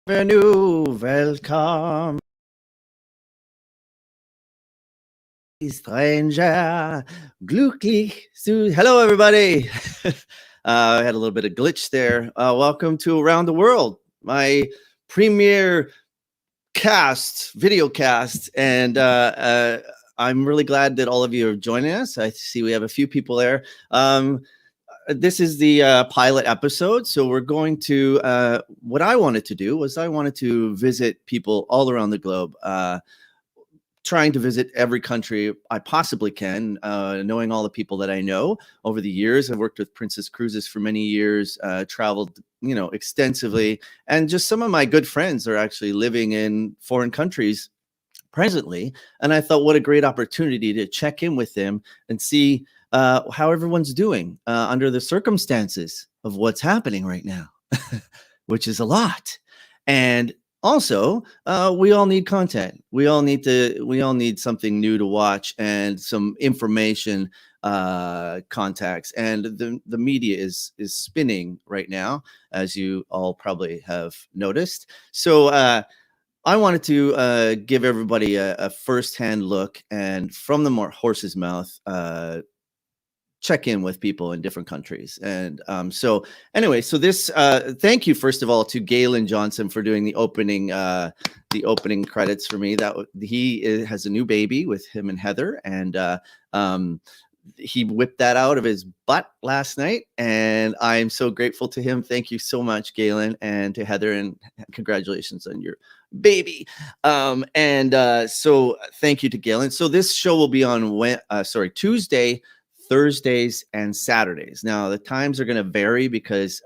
Bienvenue, welcome, stranger, glücklich zu. Hello, everybody. I had a little bit of glitch there. Welcome to Around the World, my premiere video cast, and I'm really glad that all of you are joining us. I see we have a few people there. This is the pilot episode, so we're going to what I wanted to do was I wanted to visit people all around the globe, trying to visit every country I possibly can, knowing all the people that I know over the years. I've worked with Princess Cruises for many years, traveled extensively, and just some of my good friends are actually living in foreign countries presently, and I thought what a great opportunity to check in with them and see how everyone's doing under the circumstances of what's happening right now, which is a lot. And also, we all need content. We all need something new to watch and some information contacts. And the media is spinning right now, as you all probably have noticed. So I wanted to give everybody a firsthand look and from the horse's mouth, check in with people in different countries. And so anyway, so this thank you first of all to Galen Johnson for doing the opening credits for me. That he has a new baby with him and Heather, and he whipped that out of his butt last night, and I'm so grateful to him. Thank you so much, Galen, and to Heather, and congratulations on your baby. So thank you to Galen. So this show will be on Tuesday, Thursdays, and Saturdays. Now the times are going to vary because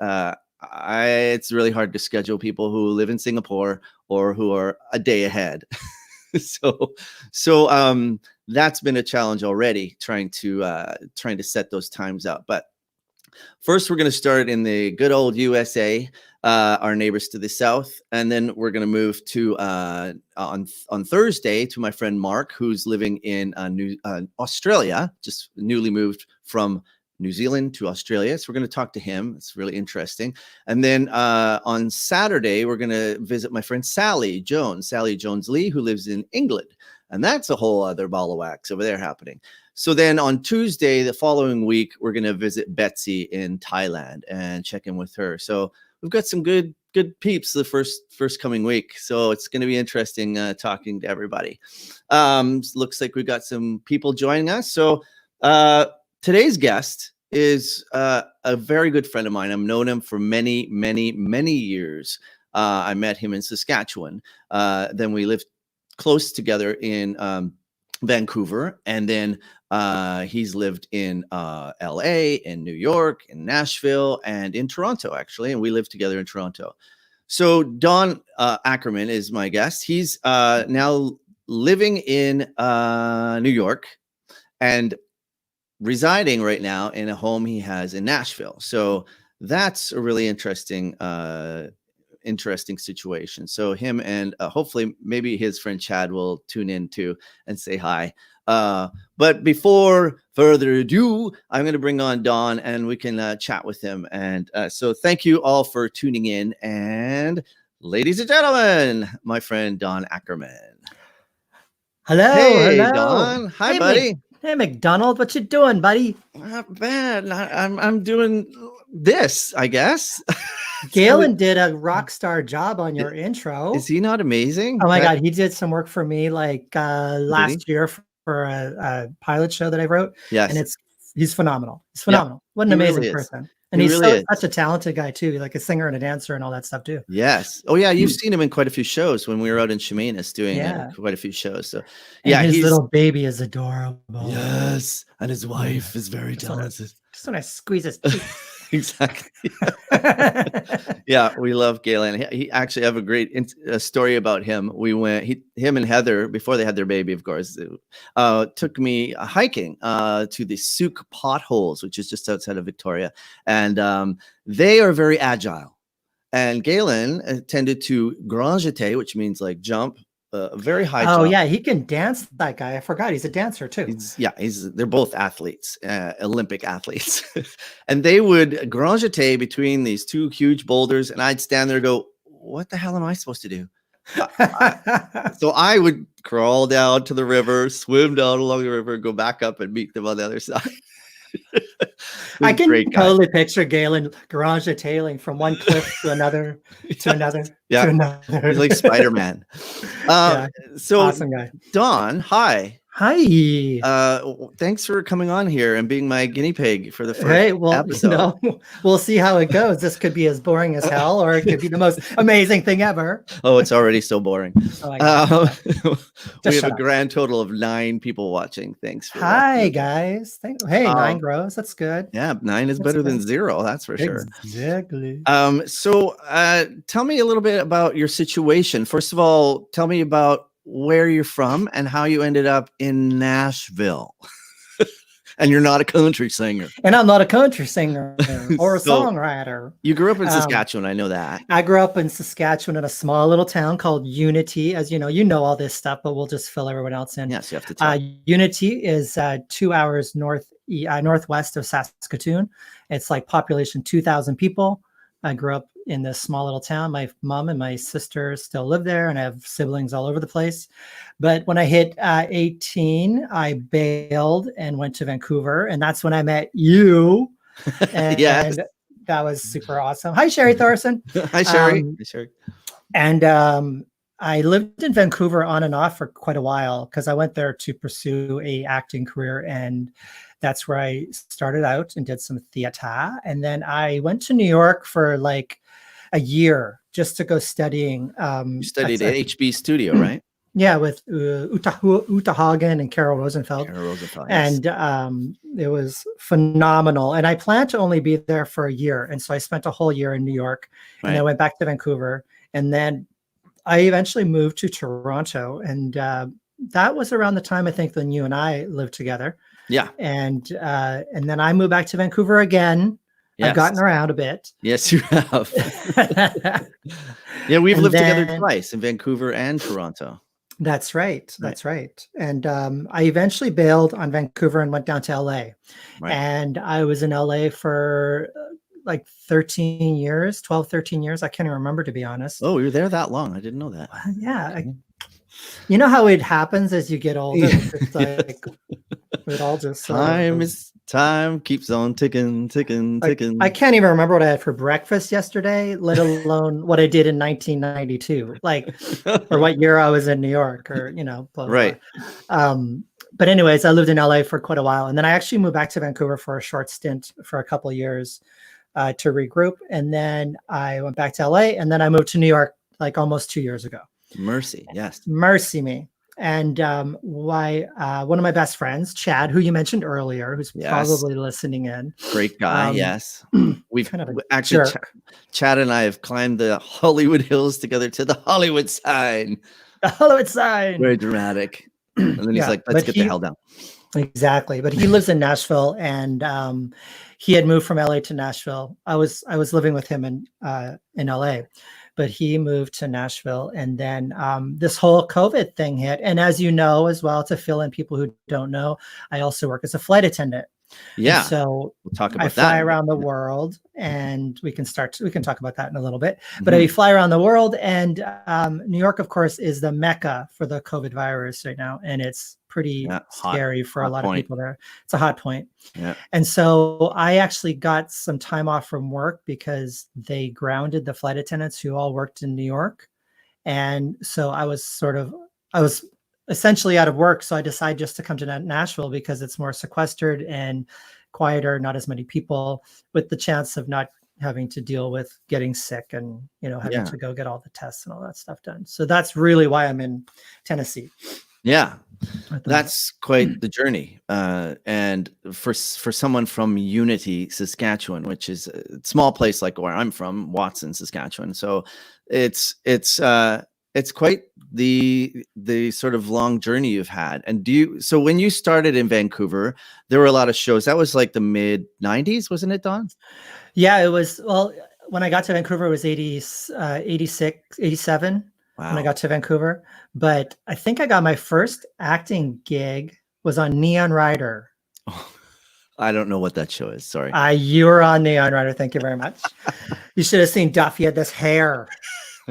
it's really hard to schedule people who live in Singapore or who are a day ahead. So that's been a challenge already, trying to set those times out. But first, we're going to start in the good old USA, our neighbors to the south, and then we're going to move to on Thursday to my friend Mark, who's living in Australia, just newly moved from New Zealand to Australia. So we're going to talk to him. It's really interesting. And then on Saturday, we're going to visit my friend Sally Jones Lee, who lives in England. And that's a whole other ball of wax over there happening. So then on Tuesday, the following week, we're going to visit Betsy in Thailand and check in with her. So we've got some good peeps the first coming week. So it's going to be interesting talking to everybody. Looks like we've got some people joining us. So today's guest is a very good friend of mine. I've known him for many, many, many years. I met him in Saskatchewan. Then we lived close together in Vancouver, and then he's lived in LA, in New York, in Nashville, and in Toronto, actually, and we live together in Toronto. So Don Ackerman is my guest. He's now living in New York and residing right now in a home he has in Nashville. So that's a really interesting situation. So him and hopefully maybe his friend Chad will tune in too and say hi. But before further ado, I'm going to bring on Don and we can chat with him. And so thank you all for tuning in. And ladies and gentlemen, my friend Don Ackerman. Hello. Hey, hello. Don. Hi, buddy. Hey, MacDonald. What you doing, buddy? Not bad. I'm doing this, I guess. Galen did a rock star job on your intro. Is he not amazing? Oh my God, he did some work for me like last year for a pilot show that I wrote. Yes, and he's phenomenal. He's phenomenal. Yeah, what an amazing person. And he's really such a talented guy too, like a singer and a dancer and all that stuff too. Yes. Oh yeah, you've seen him in quite a few shows when we were out in Chemainus doing quite a a few shows. So yeah, and his little baby is adorable. Yes, and his wife is very talented. Just when I squeeze his cheek. Exactly. Yeah, we love Galen. He actually have a great story about him. We went, him and Heather, before they had their baby, of course, took me hiking to the Souk potholes, which is just outside of Victoria. And they are very agile. And Galen tended to grand jeté, which means like jump, very high jump. Oh yeah, he can dance, that guy. I forgot he's a dancer too. They're both athletes, Olympic athletes. And they would grand jeté between these two huge boulders, and I'd stand there and go, what the hell am I supposed to do? So I would crawl down to the river, swim down along the river, go back up and meet them on the other side. I can totally picture Galen garage tailing from one cliff to another, to another, to another. He's like Spider-Man. So awesome guy. Don, hi. Hi. Thanks for coming on here and being my guinea pig for the first episode. We'll see how it goes. This could be as boring as hell, or it could be the most amazing thing ever. Oh, it's already so boring. We have a grand total of 9 people watching. Thanks for Hi guys. Hey, 9 grows. That's good. Yeah, 9 is better than 0. That's for sure. Exactly. So tell me a little bit about your situation. First of all, tell me about where you're from and how you ended up in Nashville. And you're not a country singer. And I'm not a country singer or a songwriter. You grew up in Saskatchewan. I know that. I grew up in Saskatchewan in a small little town called Unity. As you know all this stuff, but we'll just fill everyone else in. Yes, you have to tell. Unity is 2 hours northwest of Saskatoon. It's like population 2,000 people. I grew up in this small little town. My mom and my sister still live there, and I have siblings all over the place. But when I hit 18, I bailed and went to Vancouver, and that's when I met you. And, yes. And that was super awesome. Hi, Sherry Thorson. Hi, Sherry. Hi, Sherry. And I lived in Vancouver on and off for quite a while because I went there to pursue a acting career, and that's where I started out and did some theater. And then I went to New York for like a year just to go studying. You studied at HB Studio, right? Yeah, with Uta Hagen and Carol Rosenfeld. Yes. And it was phenomenal. And I planned to only be there for a year. And so I spent a whole year in New York. And I went back to Vancouver. And then I eventually moved to Toronto. And that was around the time, I think, when you and I lived together. Yeah. And then I moved back to Vancouver again. Yes. I've gotten around a bit. Yes, you have. Yeah, we've lived together twice in Vancouver and Toronto. That's right. That's right. And I eventually bailed on Vancouver and went down to LA. Right. And I was in LA for like 13 years, 12, 13 years. I can't even remember, to be honest. Oh, you were there that long. I didn't know that. Yeah. You know how it happens as you get older? It's like it all just time keeps on ticking. I can't even remember what I had for breakfast yesterday, let alone what I did in 1992, or what year I was in New York, or blah, blah, right. Blah. But anyways, I lived in LA for quite a while, and then I actually moved back to Vancouver for a short stint for a couple of years to regroup, and then I went back to LA, and then I moved to New York like almost 2 years ago. Mercy, yes. Mercy me. And one of my best friends, Chad, who you mentioned earlier, who's probably listening in. Great guy, yes. We've kind of actually, Chad and I have climbed the Hollywood Hills together to the Hollywood sign. The Hollywood sign. Very dramatic. And then he's like, let's get the hell down. Exactly. But he lives in Nashville, and he had moved from LA to Nashville. I was living with him in LA. But he moved to Nashville, and then this whole COVID thing hit. And as you know, as well, to fill in people who don't know, I also work as a flight attendant. Yeah. And so we'll talk about I fly around the world, and we can talk about that in a little bit. But I fly around the world, and New York, of course, is the mecca for the COVID virus right now, and it's pretty scary for a lot of people there. It's a hot point. Yeah. And so I actually got some time off from work because they grounded the flight attendants who all worked in New York. And so I was essentially out of work. So I decided just to come to Nashville because it's more sequestered and quieter, not as many people, with the chance of not having to deal with getting sick and, having to go get all the tests and all that stuff done. So that's really why I'm in Tennessee. Yeah, that's quite the journey. And for someone from Unity, Saskatchewan, which is a small place like where I'm from, Watson, Saskatchewan. So it's quite the sort of long journey you've had. And so when you started in Vancouver, there were a lot of shows. That was like the mid 90s, wasn't it, Don? Yeah, it was. Well, when I got to Vancouver, it was 86, 87. Wow. When I got to Vancouver. But I think I got my first acting gig was on Neon Rider. Oh, I don't know what that show is. Sorry. You were on Neon Rider. Thank you very much. You should have seen Duff. He had this hair.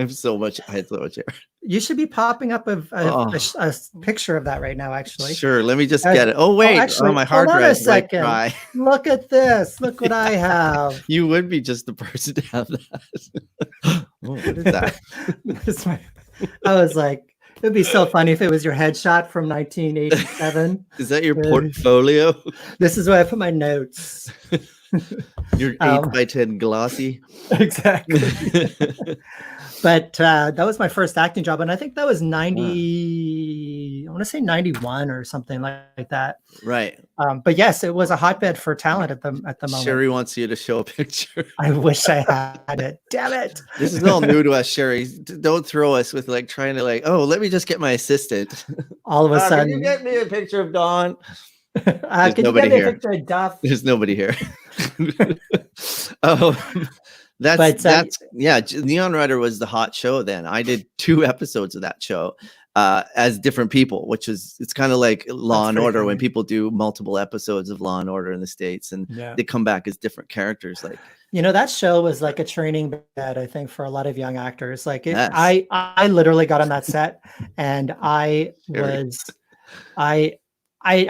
I had so much hair. You should be popping up Oh. a picture of that right now, actually. Sure, let me just get it. Oh wait, actually, my hold hard on a drive's like second. dry. Look at this. Look what I have. You would be just the person to have that. Oh, what is that? I was like, it'd be so funny if it was your headshot from 1987. Is that your portfolio? This is where I put my notes. Your 8x10 glossy. Exactly. But that was my first acting job, and I think that was 90. I want to say 91 or something like that. Right. But yes, it was a hotbed for talent at the moment. Sherry wants you to show a picture. I wish I had it. Damn it! This is all new to us, Sherry. Don't throw us with like trying to like, oh, let me just get my assistant. All of a sudden, can you get me a picture of Dawn? Can you get me a picture of Duff? There's nobody here. Oh, that's yeah. Neon Rider was the hot show then. I did 2 episodes of that show as different people, which is it's kind of like Law and Order when people do multiple episodes of Law and Order in the States and they come back as different characters. Like that show was like a training bed, I think, for a lot of young actors. Like I literally got on that set and I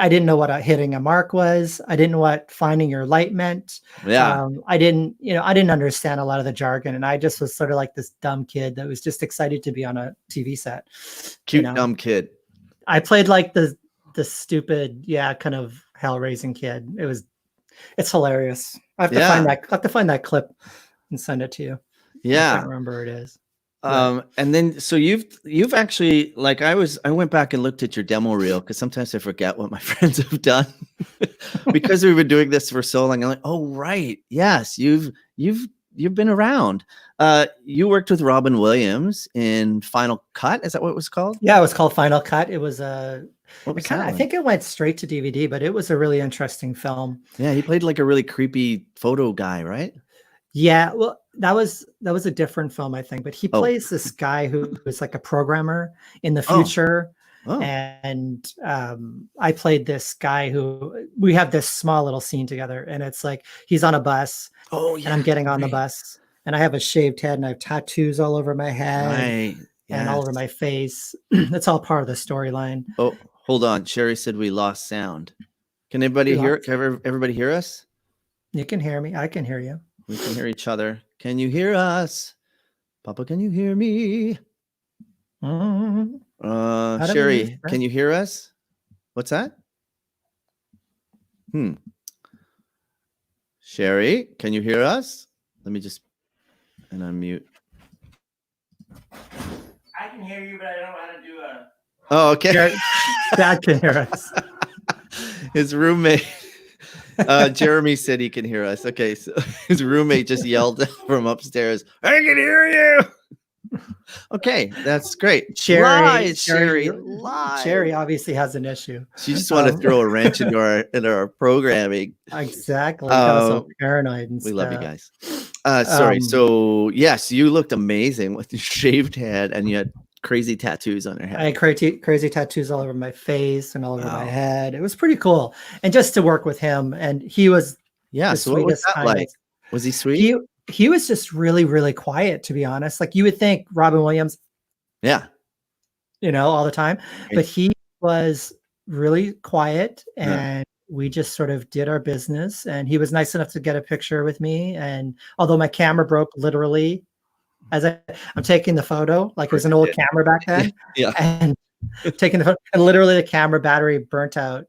didn't know what hitting a mark was. I didn't know what finding your light meant. Yeah. I didn't understand a lot of the jargon. And I just was sort of like this dumb kid that was just excited to be on a TV set. Cute, dumb kid. I played like the stupid, kind of hell-raising kid. It's hilarious. I have to find that clip and send it to you. Yeah. I can't remember where it is. And then so you've actually like I went back and looked at your demo reel because sometimes I forget what my friends have done because we've been doing this for so long. I'm like, oh right, yes, you've been around. You worked with Robin Williams in Final Cut. Is that what it was called? Yeah, it was called Final Cut. It was I think it went straight to DVD, but it was a really interesting film. Yeah, he played like a really creepy photo guy, right? Yeah, well, that was a different film, I think. But he plays this guy who is like a programmer in the future. Oh. And I played this guy who we have this small little scene together, and it's like he's on a bus. Oh, yeah. And I'm getting on the bus, and I have a shaved head, and I have tattoos all over my head and all over my face. That's all part of the storyline. Oh, hold on. Sherry said we lost sound. Can anybody hear? Can everybody hear us? You can hear me. I can hear you. We can hear each other. Can you hear us? Papa, can you hear me? Sherry, can you hear us? What's that? Sherry, can you hear us? Let me just unmute. I can hear you, but I don't know how to do a... Oh, okay. Dad can hear us. His roommate... Jeremy said he can hear us. Okay, so his roommate just yelled from upstairs, I can hear you. Okay, that's great. Sherry obviously has an issue. She just wanted to throw a wrench into our programming. Exactly. So paranoid and we love you guys. Sorry. So yes, you looked amazing with your shaved head and you had crazy tattoos on your head. I had crazy tattoos all over my face and all over my head. It was pretty cool. And just to work with him, and he was so what was that like? Was he sweet? He was just really, really quiet, to be honest. Like you would think Robin Williams, all the time, but he was really quiet and we just sort of did our business. And he was nice enough to get a picture with me. And although my camera broke literally as I'm taking the photo, like it was an old camera back then. And taking the photo, and literally the camera battery burnt out.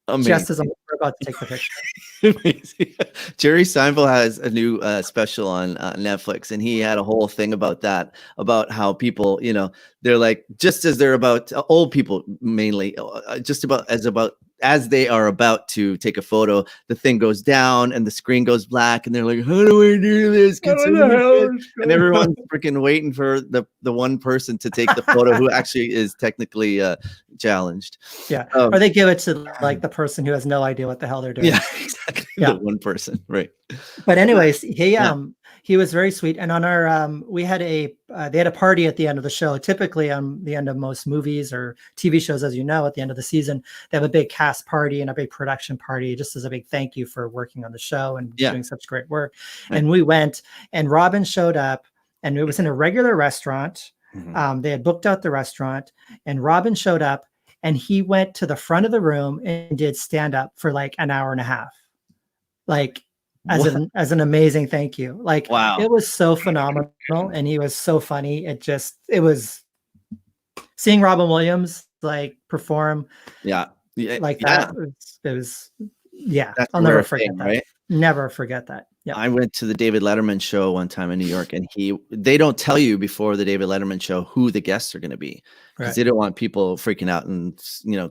Amazing. Just as I'm about to take the picture. Amazing. Jerry Seinfeld has a new special on Netflix, and he had a whole thing about that, about how people, they're like, just as they're about old people mainly, just about as they are about to take a photo, the thing goes down and the screen goes black, and they're like, how do we do this? And everyone's freaking waiting for the one person to take the photo who actually is technically challenged. Yeah. Or they give it to like the person who has no idea what the hell they're doing. Yeah, exactly. The one person, right. But anyways, he was very sweet. And on our they had a party at the end of the show. Typically on the end of most movies or TV shows, as you know, at the end of the season, they have a big cast party and a big production party, just as a big thank you for working on the show and doing such great work. And we went, and Robin showed up, and it was in a regular restaurant. Mhm. They had booked out the restaurant, and Robin showed up, and he went to the front of the room and did stand up for like an hour and a half, like What? as an amazing thank you. Like Wow. it was so phenomenal, and he was so funny. It was seeing Robin Williams like perform Yeah. Yeah. like Yeah. that. It was yeah. That's I'll a never rare forget thing, that. right? Never forget that. Yeah. I went to the David Letterman show one time in New York, and they don't tell you before the David Letterman show who the guests are going to be, because Right. they don't want people freaking out and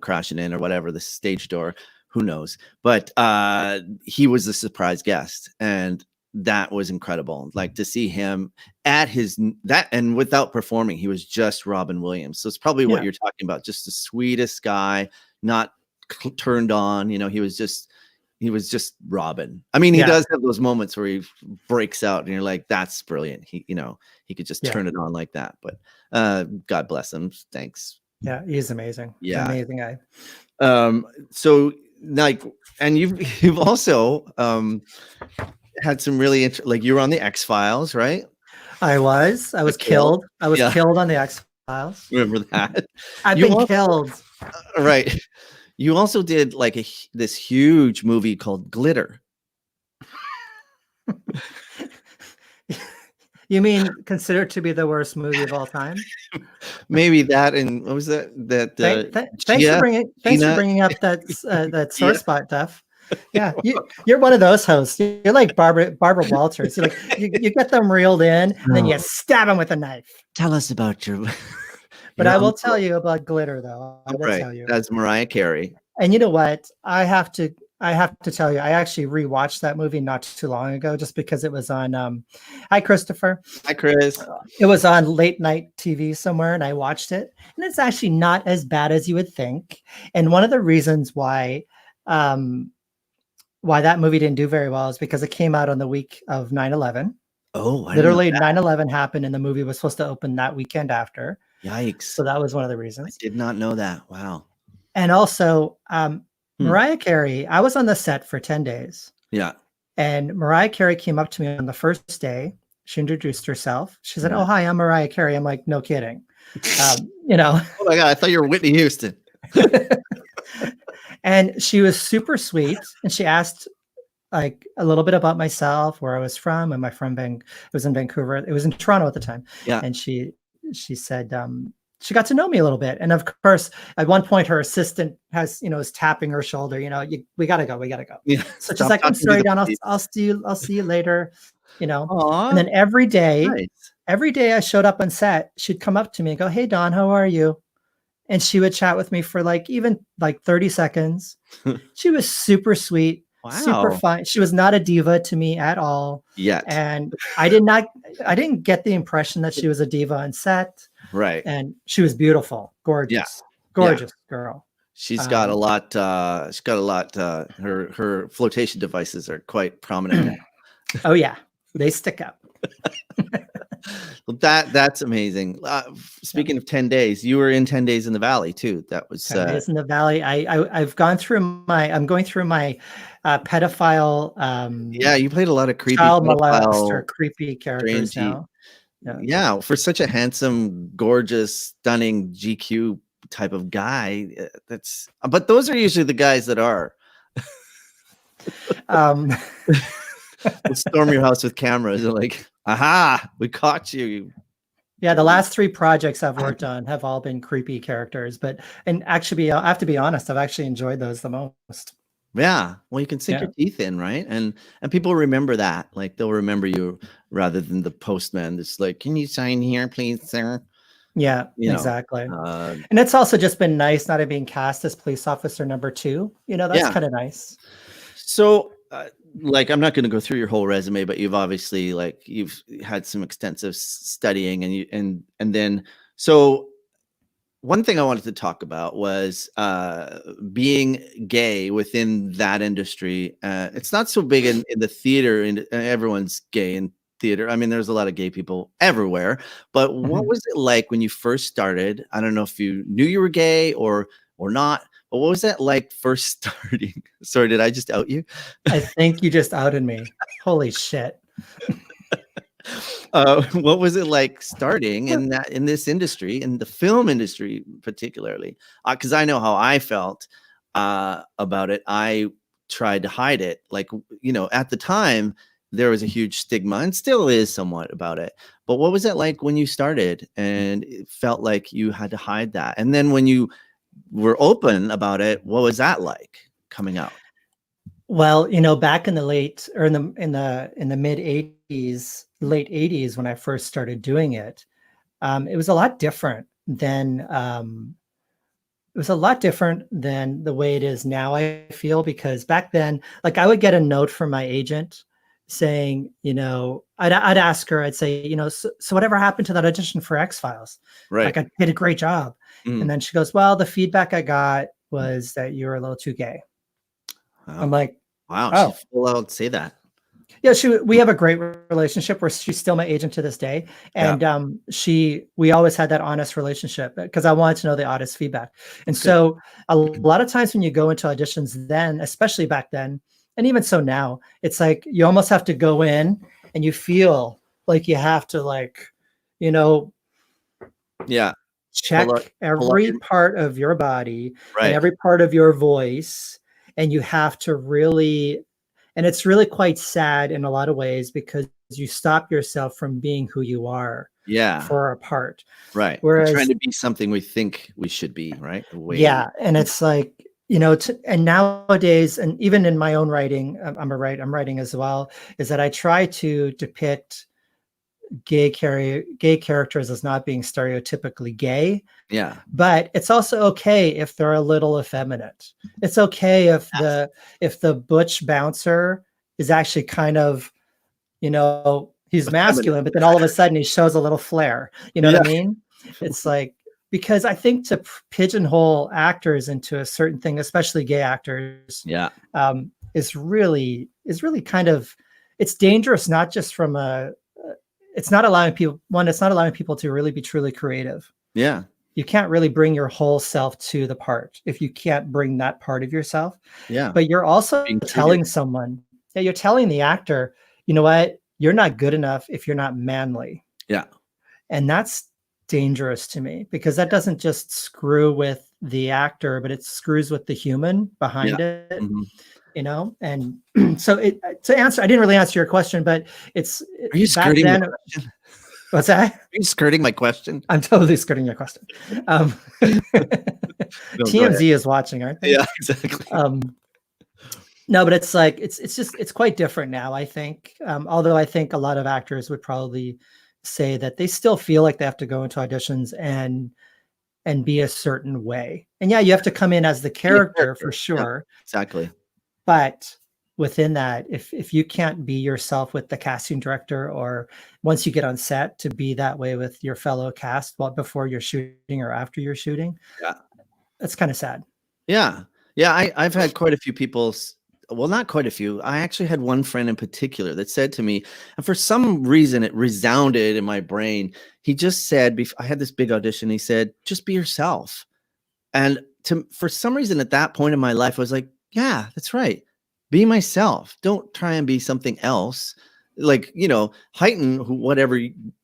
crashing in or whatever, the stage door. Who knows? But he was a surprise guest, and that was incredible. Like to see him at and without performing, he was just Robin Williams. So it's probably what Yeah. you're talking about, just the sweetest guy, not turned on. He was just Robin. I mean, he Yeah. does have those moments where he breaks out and you're like, that's brilliant. He could just Yeah. turn it on like that. But God bless him. Thanks. Yeah. He's amazing. Yeah. Amazing guy. So like, and you've also had some really like you were on the X-Files, right? I was killed. I was killed on the X-Files. Remember that? I've You been also- killed. Right. You also did like this huge movie called Glitter. You mean considered to be the worst movie of all time? Maybe that, and what was that? Thanks for bringing up that sore spot, Duff. Yeah, you're one of those hosts. You're like Barbara Walters. You're like you get them reeled in, and then you stab them with a knife. Tell us about your. But I will tell you about Glitter, though. I will tell you. That's Mariah Carey. And you know what? I have to tell you, I actually rewatched that movie not too long ago, just because it was on. Hi, Christopher. Hi, Chris. It was on late night TV somewhere, and I watched it, and it's actually not as bad as you would think. And one of the reasons why that movie didn't do very well is because it came out on the week of 9/11. Oh, literally 9/11 happened, and the movie was supposed to open that weekend after. Yikes! So that was one of the reasons. I did not know that. Wow. And also, Mariah Carey, I was on the set for 10 days. Yeah. And Mariah Carey came up to me on the first day. She introduced herself. She said, "Oh, hi, I'm Mariah Carey." I'm like, no kidding. Oh my God, I thought you were Whitney Houston. And she was super sweet. And she asked like a little bit about myself, where I was from. And my friend it was in Vancouver. It was in Toronto at the time. Yeah. And she said, she got to know me a little bit. And of course, at one point, her assistant is tapping her shoulder, we got to go. Yeah. So she's like, "I'm sorry, Don, I'll see you later, Aww. And then every day Nice. I showed up on set, she'd come up to me and go, "Hey, Don, how are you?" And she would chat with me for even 30 seconds. She was super sweet. Wow. Super fun. She was not a diva to me at all. Yet. And I didn't get the impression that she was a diva on set. Right. And she was beautiful, gorgeous, gorgeous girl. She's got a lot. Her flotation devices are quite prominent now. Oh yeah, they stick up. Well, that's amazing. Speaking of 10 days, you were in 10 Days in the Valley too. That was 10 Days in the Valley. I'm going through my pedophile. Yeah, you played a lot of creepy child molester, creepy characters now. Yeah, for such a handsome, gorgeous, stunning GQ type of guy, but those are usually the guys that are. They'll storm your house with cameras. They're like, "Aha, we caught you." Yeah, the last 3 projects I've worked on have all been creepy characters, and actually, I have to be honest, I've actually enjoyed those the most. Yeah, well, you can sink your teeth in, right? And people remember that. Like they'll remember you rather than the postman that's like, "Can you sign here, please, sir?" Yeah, exactly. And it's also just been nice not being cast as police officer number 2. That's kind of nice. So, I'm not going to go through your whole resume, but you've obviously you've had some extensive studying, and then so one thing I wanted to talk about was being gay within that industry. It's not so big in the theater, and everyone's gay in theater. I mean, there's a lot of gay people everywhere, but what was it like when you first started? I don't know if you knew you were gay or not, but what was that like first starting? Sorry, did I just out you? I think you just outed me. Holy shit. What was it like starting in this industry, in the film industry particularly? Because I know how I felt about it. I tried to hide it. Like, at the time, there was a huge stigma and still is somewhat about it. But what was it like when you started and it felt like you had to hide that? And then when you were open about it, what was that like coming out? Well, back in the late or in the mid 80s, late 80s, when I first started doing it, it was a lot different than the way it is now, I feel, because back then, like, I would get a note from my agent saying, I'd ask her, I'd say, so whatever happened to that audition for X-Files? Right. Like, I did a great job. Mm. And then she goes, well, the feedback I got was that you were a little too gay. I'm like, wow, oh. she's full out say that. Yeah, we have a great relationship where she's still my agent to this day. And we always had that honest relationship because I wanted to know the honest feedback. And so a lot of times when you go into auditions then, especially back then, and even so now, it's like you almost have to go in and you feel like you have to, like, check every part of your body and every part of your voice. And you have to really, and it's really quite sad in a lot of ways because you stop yourself from being who you are for a part. Right. Whereas we're trying to be something we think we should be, right? And it's like, and nowadays, and even in my own writing, I'm writing as well, is that I try to depict gay characters as not being stereotypically gay. Yeah. But it's also okay if they're a little effeminate. It's okay if the butch bouncer is actually kind of, he's masculine, but then all of a sudden he shows a little flair. You know what I mean? It's like, because I think to pigeonhole actors into a certain thing, especially gay actors, is really kind of, it's dangerous, not just from it's not allowing people to really be truly creative. Yeah. You can't really bring your whole self to the part if you can't bring that part of yourself. Yeah. But you're also telling someone, you're telling the actor, you know what, you're not good enough if you're not manly. Yeah. And that's dangerous to me because that doesn't just screw with the actor, but it screws with the human behind it. Mm-hmm. And so to answer, I didn't really answer your question, but are you skirting my question? What's that? Are you skirting my question? I'm totally skirting your question. TMZ is watching, aren't they? Yeah, exactly. No, but it's like, it's quite different now, I think. Although I think a lot of actors would probably say that they still feel like they have to go into auditions and be a certain way. And yeah, you have to come in as the character for sure. Yeah, exactly. But within that, if you can't be yourself with the casting director, or once you get on set to be that way with your fellow cast, before you're shooting or after you're shooting, that's kind of sad. Yeah. I've had quite a few people. Well, not quite a few. I actually had one friend in particular that said to me, and for some reason it resounded in my brain. He just said, I had this big audition. He said, just be yourself. And for some reason at that point in my life, I was like, yeah, that's right. Be myself. Don't try and be something else. Like, heighten whatever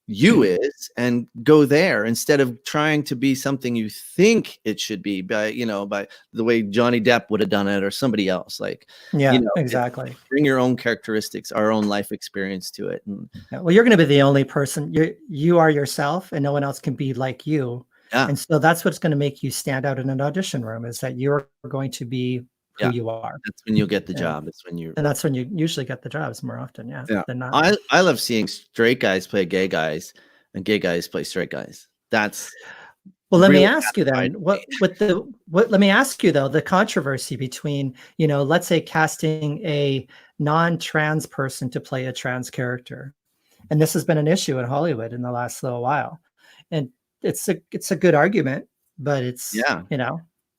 you is and go there instead of trying to be something you think it should be by the way Johnny Depp would have done it or somebody else. Like, exactly. Bring your own characteristics, our own life experience to it. And, well, you're going to be the only person. You are yourself, and no one else can be like you. Yeah. And so that's what's going to make you stand out in an audition room, is that you're going to be who you are. That's when you'll get the job. That's when you usually get the jobs more often. Than not. I love seeing straight guys play gay guys and gay guys play straight guys. That's let me ask you then, let me ask you though, the controversy between, let's say casting a non-trans person to play a trans character. And this has been an issue in Hollywood in the last little while. And it's a good argument, but it's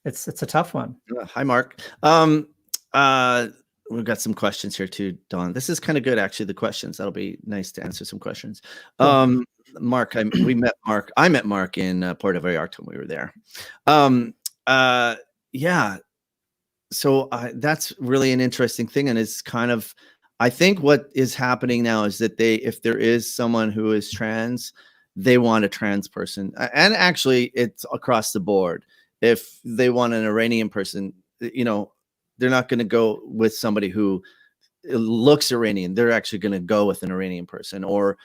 it's a tough one. Hi, Mark. We've got some questions here too, Dawn. This is kind of good, actually. The questions, that'll be nice to answer some questions. Mark, I met Mark in Puerto Vallarta when we were there. So that's really an interesting thing, and it's kind of I think what is happening now is that if there is someone who is trans, they want a trans person. And actually, it's across the board. If they want an Iranian person, they're not going to go with somebody who looks Iranian. They're actually going to go with an Iranian person, or,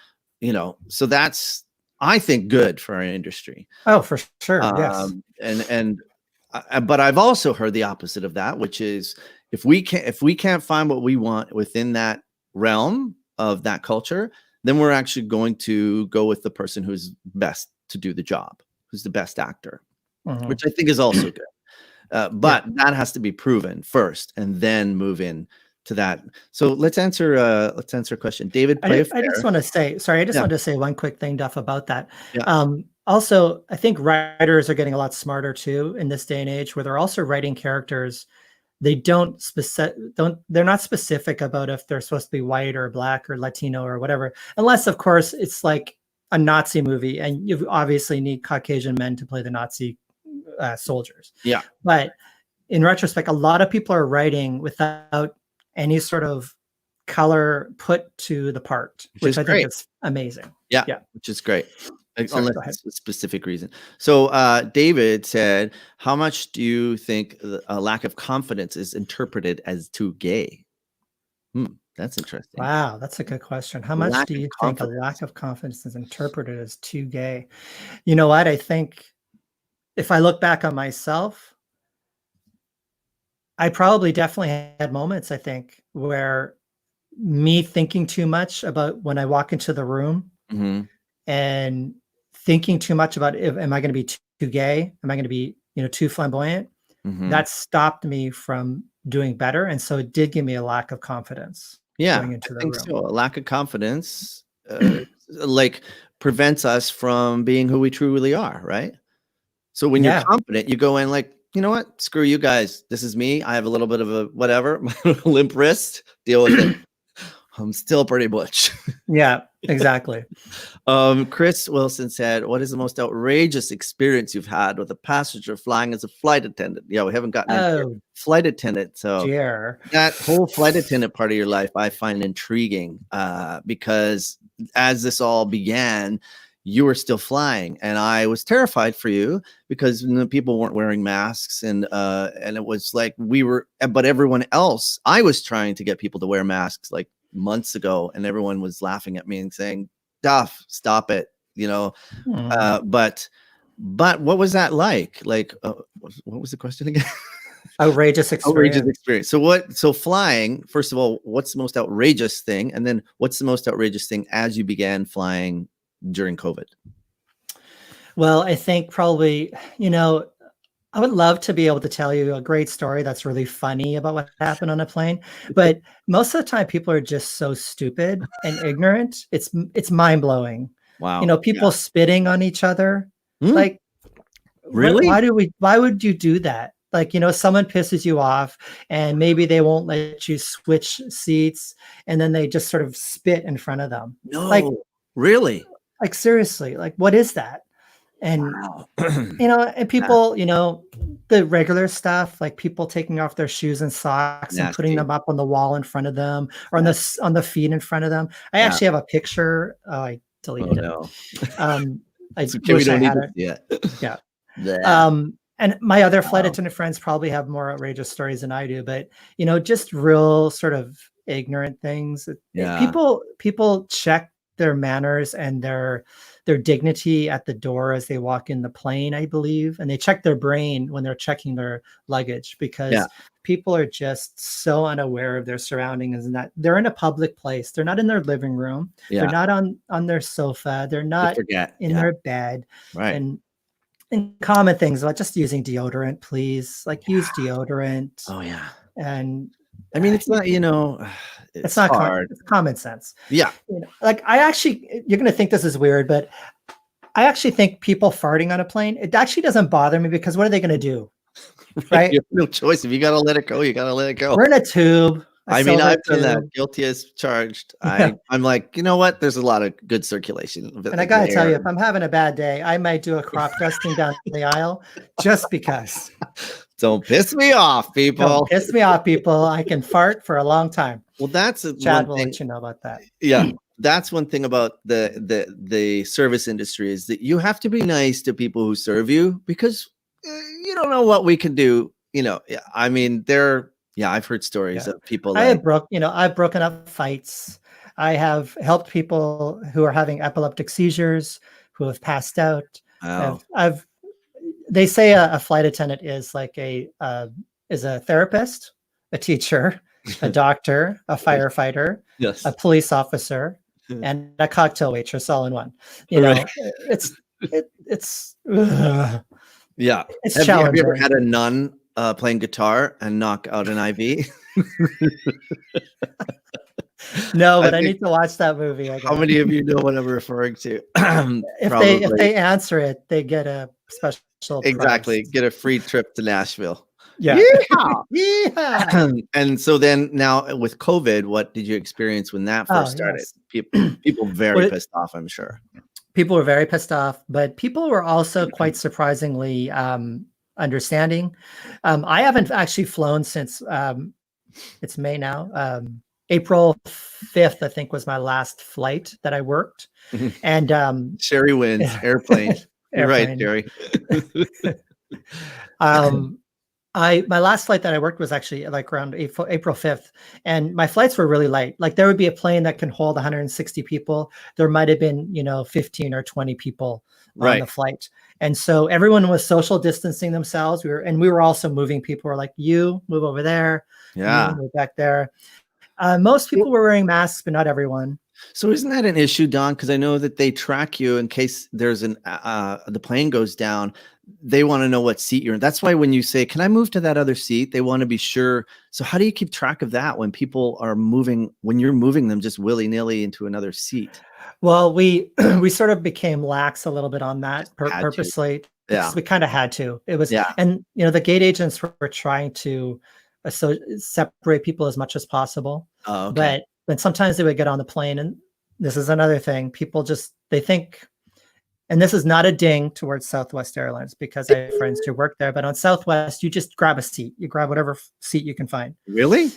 so that's, I think, good for our industry. Oh, for sure. Yes. But I've also heard the opposite of that, which is if we can't find what we want within that realm of that culture, then we're actually going to go with the person who's best to do the job, who's the best actor, which I think is also good. But that has to be proven first, and then move in to that. So let's answer a question. David, I just want to say, sorry, I just wanted to say one quick thing, Duff, about that. Yeah. Also, I think writers are getting a lot smarter too in this day and age, where they're also writing characters. They're not specific about if they're supposed to be white or black or Latino or whatever, unless of course it's like a Nazi movie and you obviously need Caucasian men to play the Nazi soldiers. Yeah. But in retrospect, a lot of people are writing without any sort of color put to the part, which I think is amazing. Yeah. Which is great. Unless it's a specific reason. So David said, how much do you think a lack of confidence is interpreted as too gay? That's interesting. Wow, that's a good question. How much do you think a lack of confidence is interpreted as too gay? You know what? I think if I look back on myself, I probably definitely had moments, I think, where me thinking too much about when I walk into the room and thinking too much about am I going to be too gay? Am I going to be, too flamboyant? That stopped me from doing better. And so it did give me a lack of confidence. Going into the room. So. A lack of confidence prevents us from being who we truly are, right? So when you're confident, you go in like, you know what? Screw you guys. This is me. I have a little bit of a whatever, limp wrist. Deal with it. I'm still pretty butch. Yeah, exactly. Chris Wilson said, what is the most outrageous experience you've had with a passenger flying as a flight attendant? Yeah, we haven't gotten into flight attendant. So that whole flight attendant part of your life, I find intriguing because as this all began, you were still flying, and I was terrified for you because people weren't wearing masks, and it was like but everyone else, I was trying to get people to wear masks like months ago, and everyone was laughing at me and saying, Duff, stop it, but what was that like? What was the question again? Outrageous experience. So flying, first of all, what's the most outrageous thing? And then what's the most outrageous thing as you began flying during COVID? Well, I think probably, I would love to be able to tell you a great story that's really funny about what happened on a plane, but most of the time people are just so stupid and ignorant. It's mind-blowing. Wow. People spitting on each other. Like, really? Why would you do that? Like, someone pisses you off and maybe they won't let you switch seats and then they just sort of spit in front of them. No, like, really? Like, seriously, like, what is that? And, and people, the regular stuff, like people taking off their shoes and socks and putting them up on the wall in front of them or on the feet in front of them. I actually have a picture. Oh, I deleted it. I wish I had it. Yeah. And my other flight attendant friends probably have more outrageous stories than I do, but, just real sort of ignorant things. People check their manners and their dignity at the door as they walk in the plane, I believe. And they check their brain when they're checking their luggage because people are just so unaware of their surroundings and that they're in a public place. They're not in their living room. They're not on their sofa. They're not in their bed. Right. And common things like just using deodorant, please. Like use deodorant. Oh yeah. And I mean, it's not, it's not hard. It's common sense. Yeah. Like you're going to think this is weird, but I actually think people farting on a plane, it actually doesn't bother me because what are they going to do? Right? You have no choice. If you got to let it go, you got to let it go. We're in a tube. I've done that. Guilty as charged. I'm like, you know what? There's a lot of good circulation. And I got to tell you, if I'm having a bad day, I might do a crop dusting down the aisle just because. Don't piss me off, people. Don't piss me off, people. I can fart for a long time. Well, that's Chad one will thing. let you know about that. Yeah, that's one thing about the service industry is that you have to be nice to people who serve you because you don't know what we can do. I mean, I've heard stories of people I've broken up fights. I have helped people who are having epileptic seizures, who have passed out. Wow. They say a flight attendant is like a therapist, a teacher, a doctor, a firefighter, Yes. a police officer, and a cocktail waitress all in one. Right. It's Yeah. It's Have challenging. you ever had a nun playing guitar and knock out an IV? No, but I need to watch that movie. How many of you know what I'm referring to? If they answer it, they get a special exactly prize. get a free trip to Nashville. Yeah. Yeehaw! And so then now with COVID, what did you experience when that first started? Yes. People very pissed off, I'm sure. People were very pissed off, but people were also quite surprisingly understanding. I haven't actually flown since it's May now. April 5th, I think, was my last flight that I worked. And Sherry wins. Airplane. You're right, Sherry. My last flight that I worked was actually like around April 5th, and my flights were really light. Like there would be a plane that can hold 160 people. There might have been, 15 or 20 people on the flight. And so everyone was social distancing themselves. We were also moving people. We're like, you move over there. Yeah. You move back there. Most people were wearing masks, but not everyone. So isn't that an issue, Don? Because I know that they track you in case there's the plane goes down. They want to know what seat you're in. That's why when you say, "Can I move to that other seat?" they want to be sure. So how do you keep track of that when people are moving? When you're moving them just willy nilly into another seat? Well, we sort of became lax a little bit on that purposely. Yeah, we kind of had to. It was, yeah. And the gate agents were trying to separate people as much as possible. Oh, okay. But sometimes they would get on the plane, and this is another thing. People they think, and this is not a ding towards Southwest Airlines because I have friends who work there, but on Southwest, you just grab a seat. You grab whatever seat you can find. Really?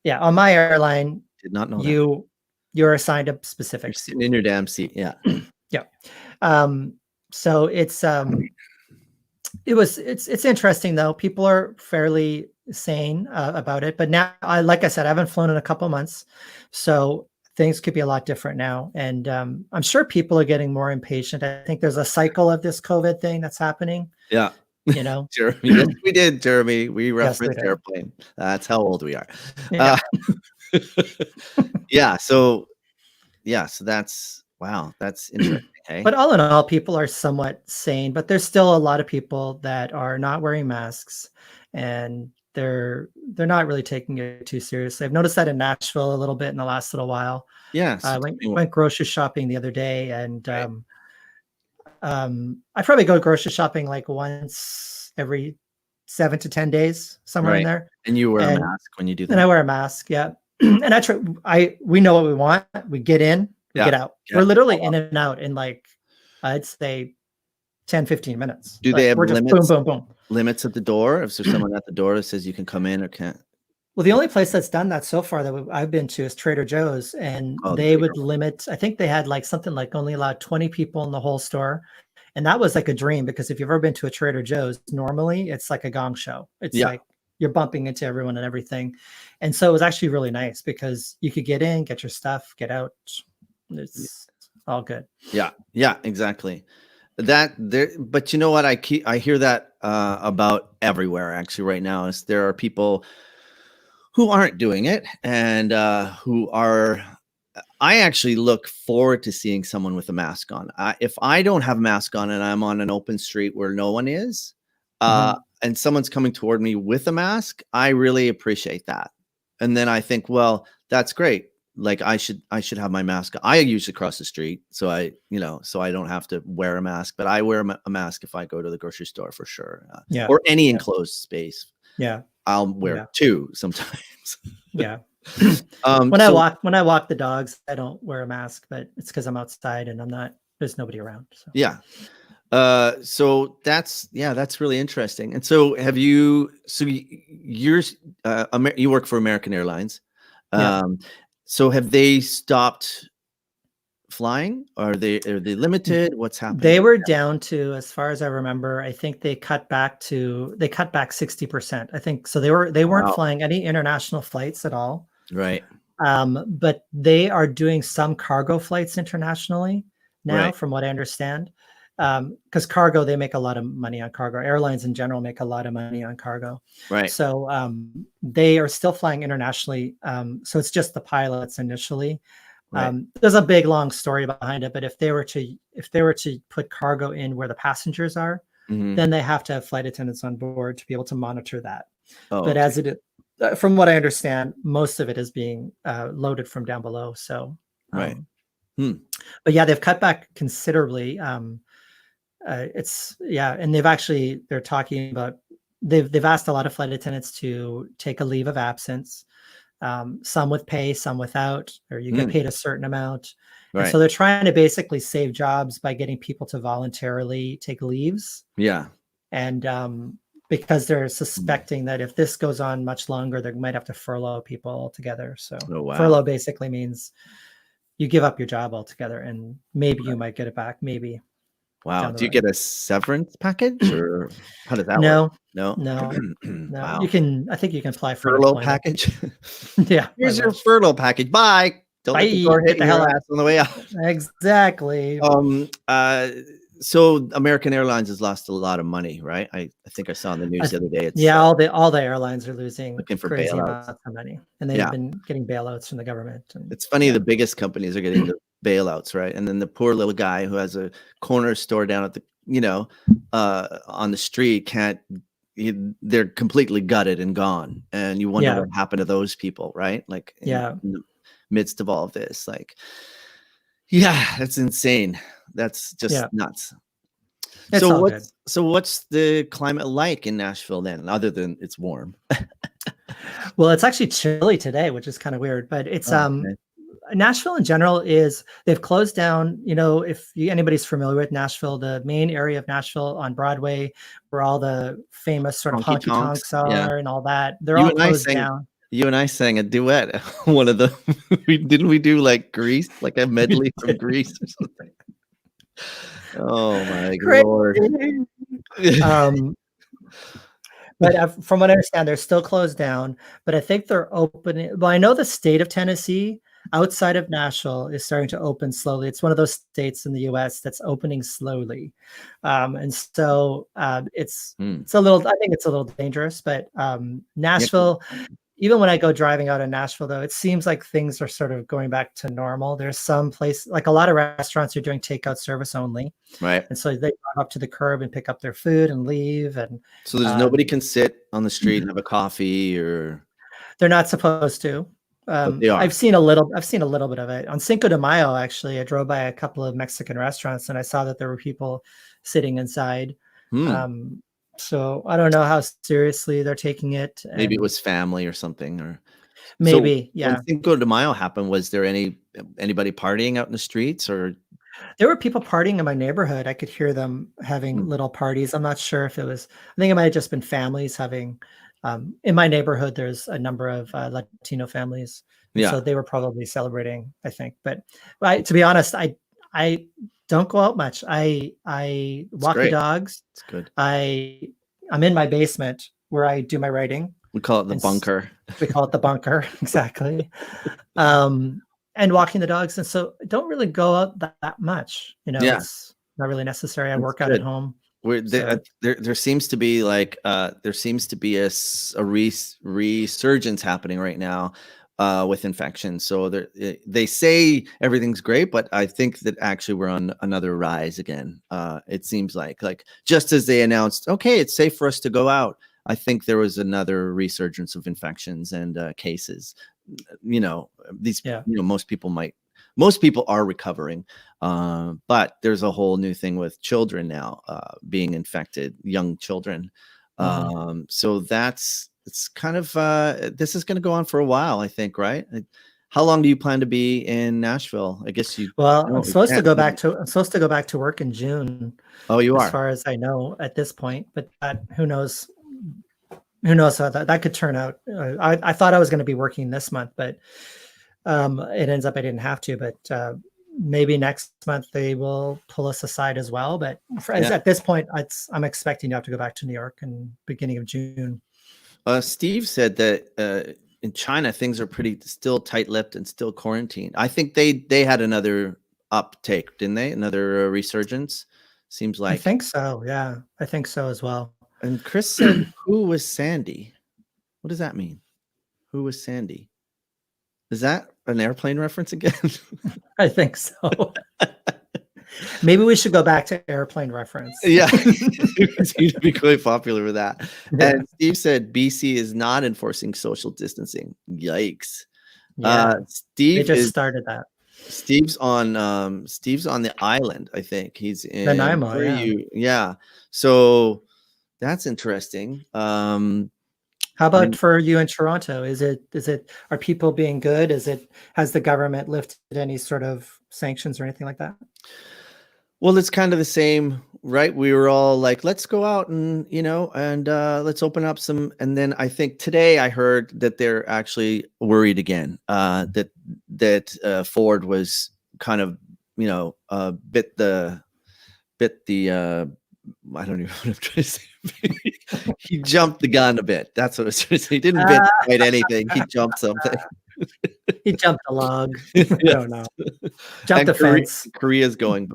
Yeah. On my airline, did not know you're assigned a specific You're sitting in your damn seat. Yeah. Yeah. So it's interesting though. People are fairly sane about it, but now, like I said, I haven't flown in a couple months, so things could be a lot different now. And I'm sure people are getting more impatient. I think there's a cycle of this COVID thing that's happening. Yeah. Jeremy, yes, we did, Jeremy. We referenced did. airplane. That's how old we are. Yeah. Yeah. So that's wow. That's interesting. Okay. But all in all, people are somewhat sane, but there's still a lot of people that are not wearing masks, and they're not really taking it too seriously. I've noticed that in Nashville a little bit in the last little while. Yeah. I went grocery shopping the other day, and I probably go grocery shopping like once every 7 to 10 days, somewhere in there. And you wear a mask when you do that. And I wear a mask, yeah. And we know what we want. We get in, we get out. We're literally in and out in like, I'd say 10, 15 minutes. Do they have we're limits? Just boom, boom, boom. Limits at the door? If there's someone at the door that says you can come in or can't? Well, the only place that's done that so far that I've been to is Trader Joe's, and they would limit. I think they had like something like only allowed 20 people in the whole store. And that was like a dream, because if you've ever been to a Trader Joe's, normally it's like a gong show. It's like you're bumping into everyone and everything. And so it was actually really nice because you could get in, get your stuff, get out. It's all good. Yeah. Yeah, exactly. But you know what? I hear that about everywhere actually right now, is there are people who aren't doing it, and who are. I actually look forward to seeing someone with a mask on. If I don't have a mask on and I'm on an open street where no one is, and someone's coming toward me with a mask, I really appreciate that. And then I think, well, that's great. Like I should have my mask. I usually cross the street, so I don't have to wear a mask. But I wear a mask if I go to the grocery store for sure, or any enclosed space. Yeah, I'll wear two sometimes. Yeah. When I walk the dogs, I don't wear a mask, but it's because I'm outside and there's nobody around. So. Yeah. So that's really interesting. And so have you? So you work for American Airlines. Yeah. So have they stopped flying? Are they limited? What's happening? They were down to, as far as I remember, I think they cut back 60%. I think so. They weren't Wow. flying any international flights at all. Right. But they are doing some cargo flights internationally now, Right. from what I understand. Because cargo, they make a lot of money on cargo. Airlines in general make a lot of money on cargo. Right. So they are still flying internationally. So it's just the pilots initially. Right. There's a big long story behind it, but if they were to put cargo in where the passengers are, Mhm. then they have to have flight attendants on board to be able to monitor that. Oh, But okay. as it is, from what I understand, most of it is being loaded from down below. So, Right. but yeah, they've cut back considerably. And they're talking about they've asked a lot of flight attendants to take a leave of absence, some with pay, some without, or you get paid a certain amount. And Right. so they're trying to basically save jobs by getting people to voluntarily take leaves. Yeah. And because they're suspecting that if this goes on much longer, they might have to furlough people altogether. So Oh, wow. furlough basically means you give up your job altogether, and maybe you might get it back. Maybe. Wow. down the Do you road. get a severance package, or how does that work? No, No. no, Wow. I think you can apply for Furlough unemployment. package. Yeah. Here's I your wish. furlough package. Bye. Don't let the Bye. door Get hit the your hell out. ass on the way out. Exactly. So American Airlines has lost a lot of money, right? I think I saw in the news the other day. It's all the airlines are losing looking for crazy bailouts. amounts of money, and they've Yeah. been getting bailouts from the government. And It's funny, the biggest companies are getting the bailouts, right? And then the poor little guy who has a corner store down at the, on the street they're completely gutted and gone. And you wonder what happened to those people, right? Like in the midst of all of this, like, yeah, that's insane. That's just nuts. It's all good. So what's the climate like in Nashville then, other than it's warm? Well, it's actually chilly today, which is kind of weird, but it's Okay. Nashville in general they've closed down, if anybody's familiar with Nashville, the main area of Nashville on Broadway, where all the famous sort of honky tonks are and all that, they're all closed down. You and I sang a duet. One of the didn't we do like Grease, like a medley from Grease or something? Oh my Lord. But from what I understand, they're still closed down, but I think they're opening. Well, I know the state of Tennessee outside of Nashville is starting to open slowly. It's one of those states in the US that's opening slowly. And so it's a little, I think it's a little dangerous, but Nashville, even when I go driving out in Nashville, though, it seems like things are sort of going back to normal. There's some place, like a lot of restaurants are doing takeout service only. Right. And so they drive up to the curb and pick up their food and leave. And so there's nobody can sit on the street and have a coffee, or they're not supposed to. But they are. I've seen a little bit of it on Cinco de Mayo. Actually, I drove by a couple of Mexican restaurants and I saw that there were people sitting inside. So I don't know how seriously they're taking it. Maybe it was family or something, or maybe. So when Cinco de Mayo happened, was there anybody partying out in the streets, or? There were people partying in my neighborhood. I could hear them having little parties. I'm not sure if it was, I think it might have just been families having, in my neighborhood, there's a number of Latino families. So they were probably celebrating, I think. But to be honest, I don't go out much. I walk the dogs. It's good. I'm in my basement where I do my writing. We call it the bunker. We call it the bunker. Exactly. And walking the dogs. And so I don't really go out that much. It's not really necessary. I work out at home. There seems to be like a resurgence happening right now with infections. So they say everything's great, but I think that actually we're on another rise again. It seems like just as they announced, okay, it's safe for us to go out, I think there was another resurgence of infections and cases. Most people are recovering, but there's a whole new thing with children now being infected, young children. So it's kind of this is going to go on for a while, I think, right? How long do you plan to be in Nashville? I guess you. Well, No, I'm we supposed to can't. go back to I'm supposed to go back to work in June, Oh, you as are. far as I know at this point. But who knows? Who knows how that could turn out? I thought I was going to be working this month, but it ends up I didn't have to. But maybe next month they will pull us aside as well. But Yeah. at this point, I'm expecting to have to go back to New York in beginning of June. Steve said that in China things are pretty still tight-lipped and still quarantined. I think they had another uptake, didn't they? Another resurgence. Seems I like. think so. Yeah, I think so as well. And Chris said, "Who was Sandy?" What does that mean? Who was Sandy? Is that an airplane reference again? I think so. Maybe we should go back to airplane reference. Yeah, it seems to be quite popular with that. Yeah. And Steve said BC is not enforcing social distancing. Yikes. Yeah. They Steve just started that. Steve's on the island, I think. He's in Nanaimo, where are yeah. you? Yeah. So that's interesting. How about for you in Toronto? Are people being good? Has the government lifted any sort of sanctions or anything like that? Well, it's kind of the same, right? We were all like, let's go out and, let's open up some. And then I think today I heard that they're actually worried again, that Ford was kind of, bit the, I don't even know what I'm trying to say. He jumped the gun a bit. That's what I was trying to say. He didn't bite anything. He jumped something. He jumped a log. I don't know. Jumped the fence. Korea's going,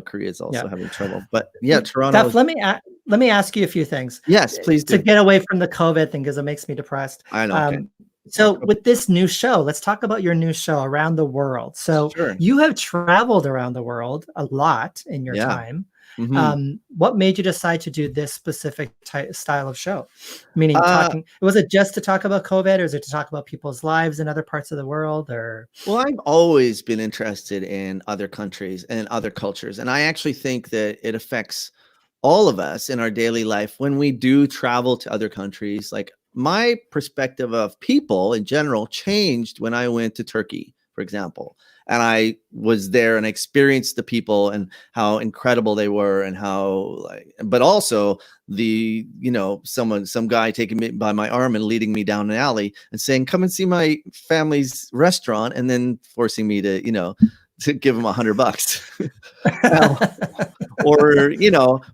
Korea's also having trouble. But yeah, Toronto. Duff, let me ask you a few things. Yes, please do. To get away from the COVID thing, because it makes me depressed. I know. Okay. So with this new show, let's talk about your new show, Around the World. So Sure. You have traveled around the world a lot in your time. Mm-hmm. What made you decide to do this specific style of show? Meaning was it just to talk about COVID, or is it to talk about people's lives in other parts of the world? Or well, I've always been interested in other countries and other cultures. And I actually think that it affects all of us in our daily life when we do travel to other countries. Like my perspective of people in general changed when I went to Turkey, for example. And I was there and I experienced the people and how incredible they were, and how but also some guy taking me by my arm and leading me down an alley and saying, come and see my family's restaurant, and then forcing me to, to give him $100.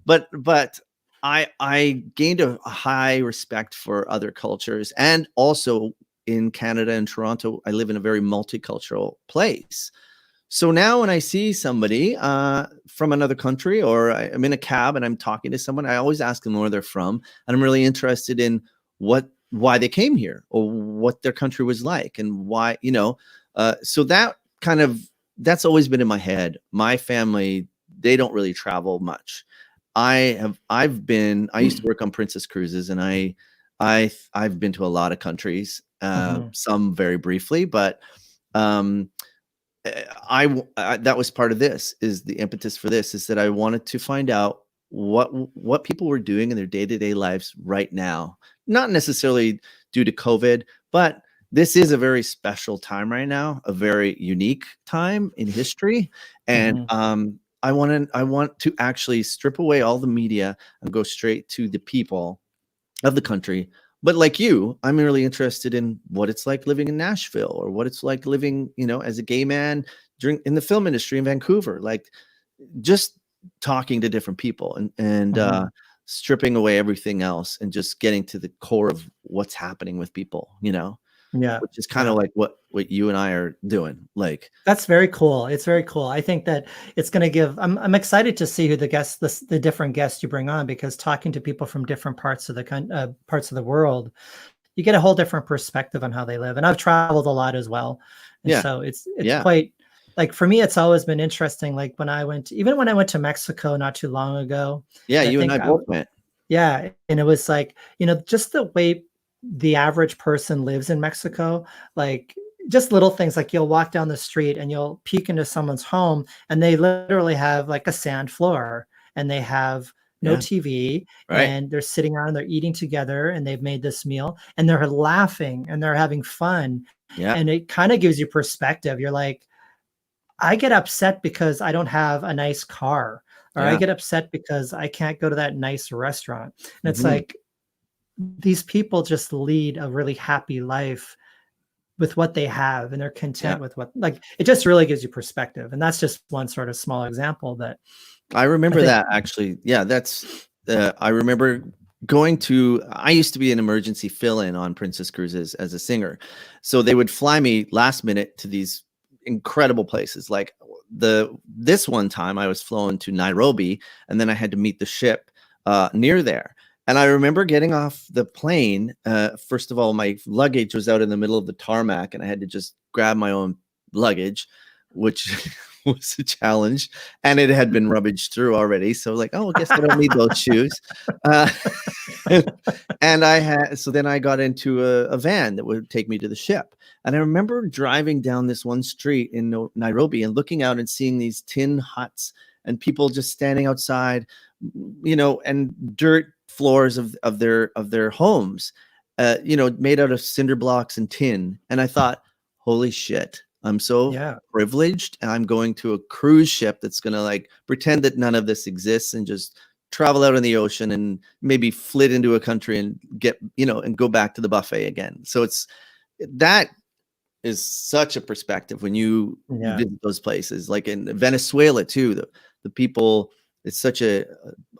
But I gained a high respect for other cultures. And also in Canada and Toronto, I live in a very multicultural place. So now when I see somebody from another country, or I'm in a cab and I'm talking to someone, I always ask them where they're from. And I'm really interested in why they came here, or what their country was like, and why, so that's always been in my head. My family, they don't really travel much. I used to work on Princess Cruises, and I've been to a lot of countries, some very briefly, but that was part of this. Is the impetus for this is that I wanted to find out what people were doing in their day-to-day lives right now, not necessarily due to COVID, but this is a very special time right now, a very unique time in history, and I want to actually strip away all the media and go straight to the people of the country. But like you, I'm really interested in what it's like living in Nashville, or what it's like living, as a gay man in the film industry in Vancouver, like just talking to different people and stripping away everything else and just getting to the core of what's happening with people, which is kind of like what you and I are doing. Like, that's very cool. It's very cool. I think that it's going to give, I'm excited to see who the different guests you bring on, because talking to people from different parts of the world, you get a whole different perspective on how they live. And I've traveled a lot as well. And so it's quite, like, for me, it's always been interesting. Like when I went to Mexico not too long ago. Yeah. You and I both went. Yeah. And it was like, just the way the average person lives in Mexico, like just little things, like you'll walk down the street and you'll peek into someone's home and they literally have like a sand floor, and they have no TV, and they're sitting around, they're eating together, and they've made this meal, and they're laughing and they're having fun. Yeah. And it kind of gives you perspective. You're like, I get upset because I don't have a nice car, or I Yeah. get upset because I can't go to that nice restaurant. And it's Mhm. like, these people just lead a really happy life with what they have, and they're content Yeah. with what, like, it just really gives you perspective. And that's just one sort of small example that I I remember think, that actually. Yeah, that's I remember I used to be an emergency fill-in on Princess Cruises as a singer. So they would fly me last minute to these incredible places. Like this one time I was flown to Nairobi, and then I had to meet the ship near there. And I remember getting off the plane. First of all, my luggage was out in the middle of the tarmac, and I had to just grab my own luggage, which was a challenge. And it had been rummaged through already. So like, oh, I guess I don't need those shoes. Uh, and so then I got into a van that would take me to the ship. And I remember driving down this one street in Nairobi and looking out and seeing these tin huts and people just standing outside, and dirt floors of their homes, made out of cinder blocks and tin. And I thought, holy shit, I'm so yeah, privileged, and I'm going to a cruise ship that's going to like pretend that none of this exists and just travel out in the ocean and maybe flit into a country and get, and go back to the buffet again. So that is such a perspective when you yeah, visit those places, like in Venezuela too. The people, it's such a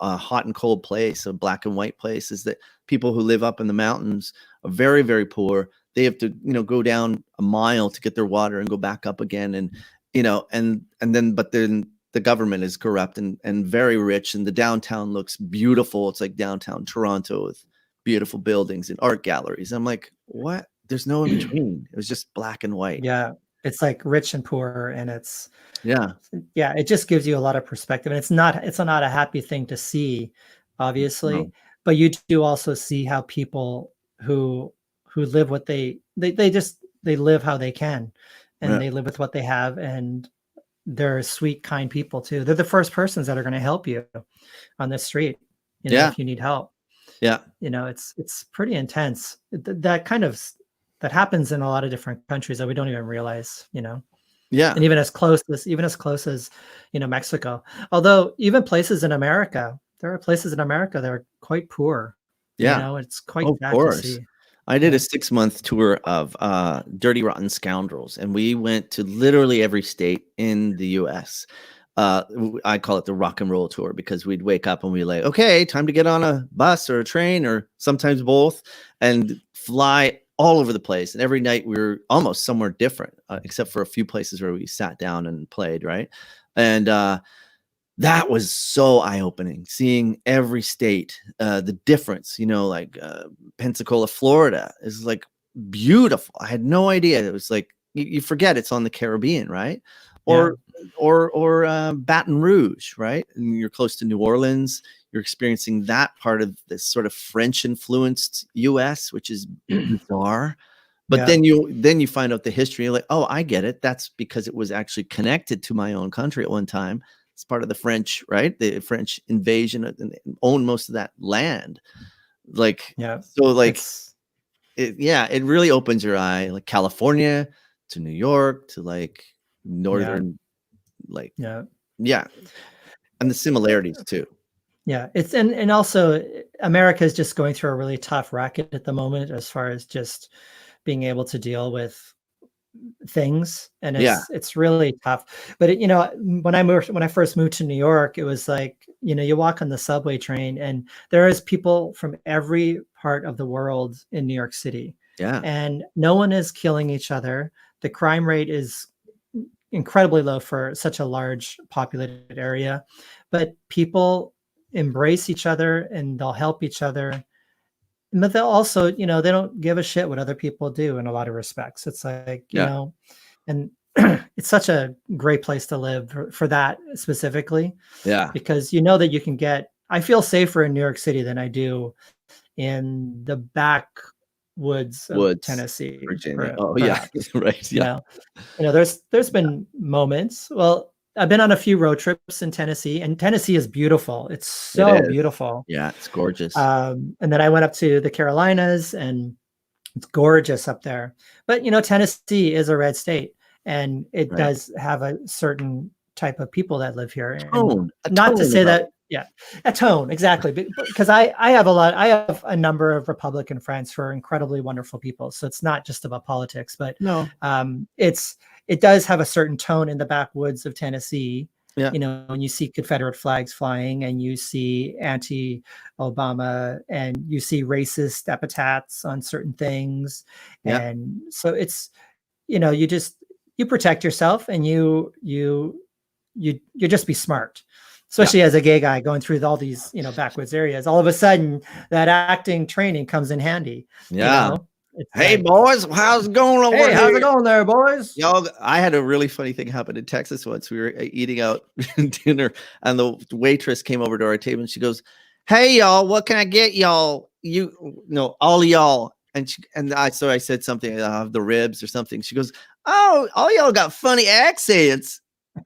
hot and cold place, a black and white place, is that people who live up in the mountains are very, very poor. They have to, go down a mile to get their water and go back up again. And, but then the government is corrupt and very rich, and the downtown looks beautiful. It's like downtown Toronto with beautiful buildings and art galleries. I'm like, what? There's no in between. It was just black and white. yeah. It's like rich and poor, and Yeah. it just gives you a lot of perspective. And it's not a happy thing to see, obviously, No. but you do also see how people who live what they live how they can, and Yeah. they live with what they have, and they're sweet, kind people too. They're the first persons that are going to help you on the street, Yeah. if you need help. Yeah. It's pretty intense. That happens in a lot of different countries that we don't even realize, Yeah. and even as close as Mexico. Although even places in America, there are places in America that are quite poor. Yeah. It's quite Of sad to course. see. I did Yeah. a 6-month tour of Dirty Rotten Scoundrels, and we went to literally every state in the US. I call it the rock and roll tour, because we'd wake up and we'd like, okay, time to get on a bus or a train, or sometimes both, and fly all over the place. And every night we were almost somewhere different, except for a few places where we sat down and played, right? And that was so eye-opening, seeing every state, the difference, like Pensacola, Florida is like beautiful. I had no idea. It was like, you forget it's on the Caribbean, right? Yeah. Or Baton Rouge, right? And you're close to New Orleans. You're experiencing that part of this sort of French influenced US, which is bizarre. But Yeah. then you find out the history. You're like, oh, I get it. That's because it was actually connected to my own country at one time. It's part of the French, right? The French invasion and owned most of that land. Like, Yeah. so like, it really opens your eye. Like California to New York to like northern, like, Yeah. and the similarities too. Yeah. It's and also America is just going through a really tough racket at the moment, as far as just being able to deal with things, and it's really tough. But when I first moved to New York, it was like, you walk on the subway train, and there is people from every part of the world in New York City, and no one is killing each other. The crime rate is incredibly low for such a large populated area, but people embrace each other and they'll help each other. But they'll also, they don't give a shit what other people do in a lot of respects. It's like, and it's such a great place to live for that specifically. Yeah. Because that I feel safer in New York City than I do in the backwoods of Tennessee, Virginia. perhaps. Right. Yeah. There's been moments. Well, I've been on a few road trips in Tennessee, and Tennessee is beautiful. It's so beautiful. Yeah, it's gorgeous. And then I went up to the Carolinas and It's gorgeous up there. But Tennessee is a red state, and it Right. does have a certain type of people that live here. And Tone, a not to tone say about that, yeah, a tone, exactly. Because I have a number of Republican friends who are incredibly wonderful people. So it's not just about politics, but No. it does have a certain tone in the backwoods of Tennessee. Yeah. When you see Confederate flags flying, and you see anti-Obama, and you see racist epithets on certain things. Yeah. And so it's, you protect yourself, and you just be smart, especially as a gay guy going through all these, backwoods areas. All of a sudden that acting training comes in handy. Yeah. It's Hey, like, boys, how's it going over hey, how's here? it going there, boys? Y'all, I had a really funny thing happen in Texas once. We were eating out dinner, and the waitress came over to our table, and she goes, "Hey, y'all, what can I get y'all? All y'all." So I said something, the ribs or something. She goes, "Oh, all y'all got funny accents."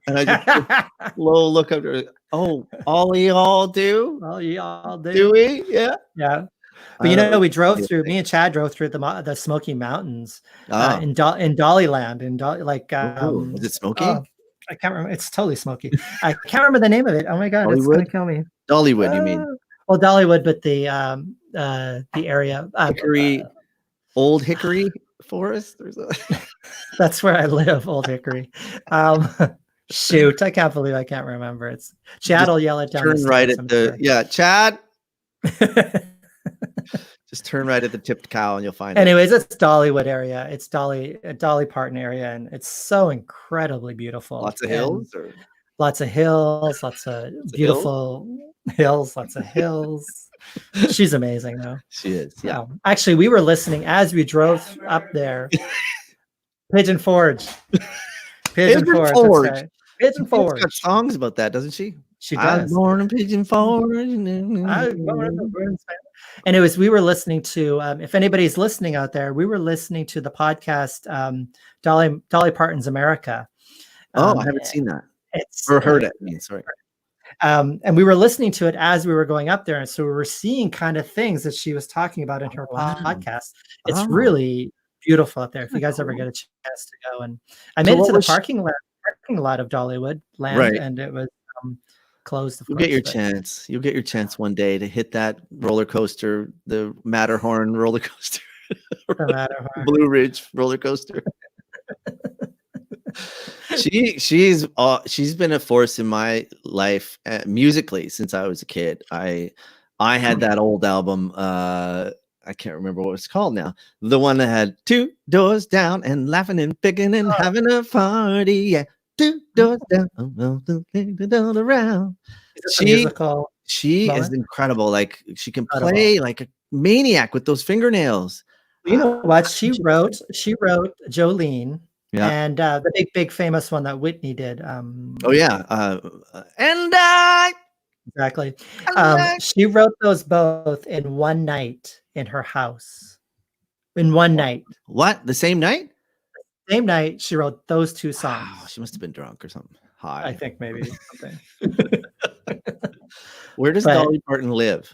And I just a little look up her. Oh, all y'all do? All y'all do. Do we? Yeah. Yeah. But we drove through. Me and Chad drove through the Smoky Mountains in Dollyland, Was it smoky? I can't remember. It's totally smoky. I can't remember the name of it. Oh my god, it's gonna kill me. Dollywood, you mean? Well, Dollywood, but the area, Hickory, Old Hickory Forest. That's where I live, Old Hickory. Shoot, I can't believe I can't remember. It's Chad will yell it down. Turn right at Chad. Just turn right at the tipped cow and you'll find Anyways, it's Dollywood area. It's Dolly Parton area, and it's so incredibly beautiful. Lots of hills, lots of hills, lots of beautiful hills, lots of hills. She's amazing, though. She is. Yeah. Actually, we were listening as we drove up there. Pigeon Forge. Pigeon Forge. Right. Pigeon Forge. She's got songs about that, doesn't she? She does. I was born in Pigeon Forge. And we were listening to, if anybody's listening out there, we were listening to the podcast, Dolly Parton's America. I haven't seen that. Or heard it. Sorry. And we were listening to it as we were going up there. And so we were seeing kind of things that she was talking about in her podcast. It's really beautiful up there. If you guys ever get a chance to go. And I made it to the parking lot of Dollywood land, right. And it was closed. You'll get your chance. You'll get your chance one day to hit that roller coaster, the Matterhorn roller coaster, Blue Ridge roller coaster. She's been a force in my life musically since I was a kid. I had that old album. I can't remember what it's called now. The one that had 2 doors down and laughing and picking and having a party. Yeah. 2 doors down around. She is incredible. Like she can play like a maniac with those fingernails. You know what? She wrote Jolene. Yeah. And the big famous one that Whitney did. And I exactly. She wrote those both in one night in her house. In one night. What? The same night? Same night, she wrote those 2 songs. Wow, she must have been drunk or something. High. I think maybe something. Where does Dolly Parton live?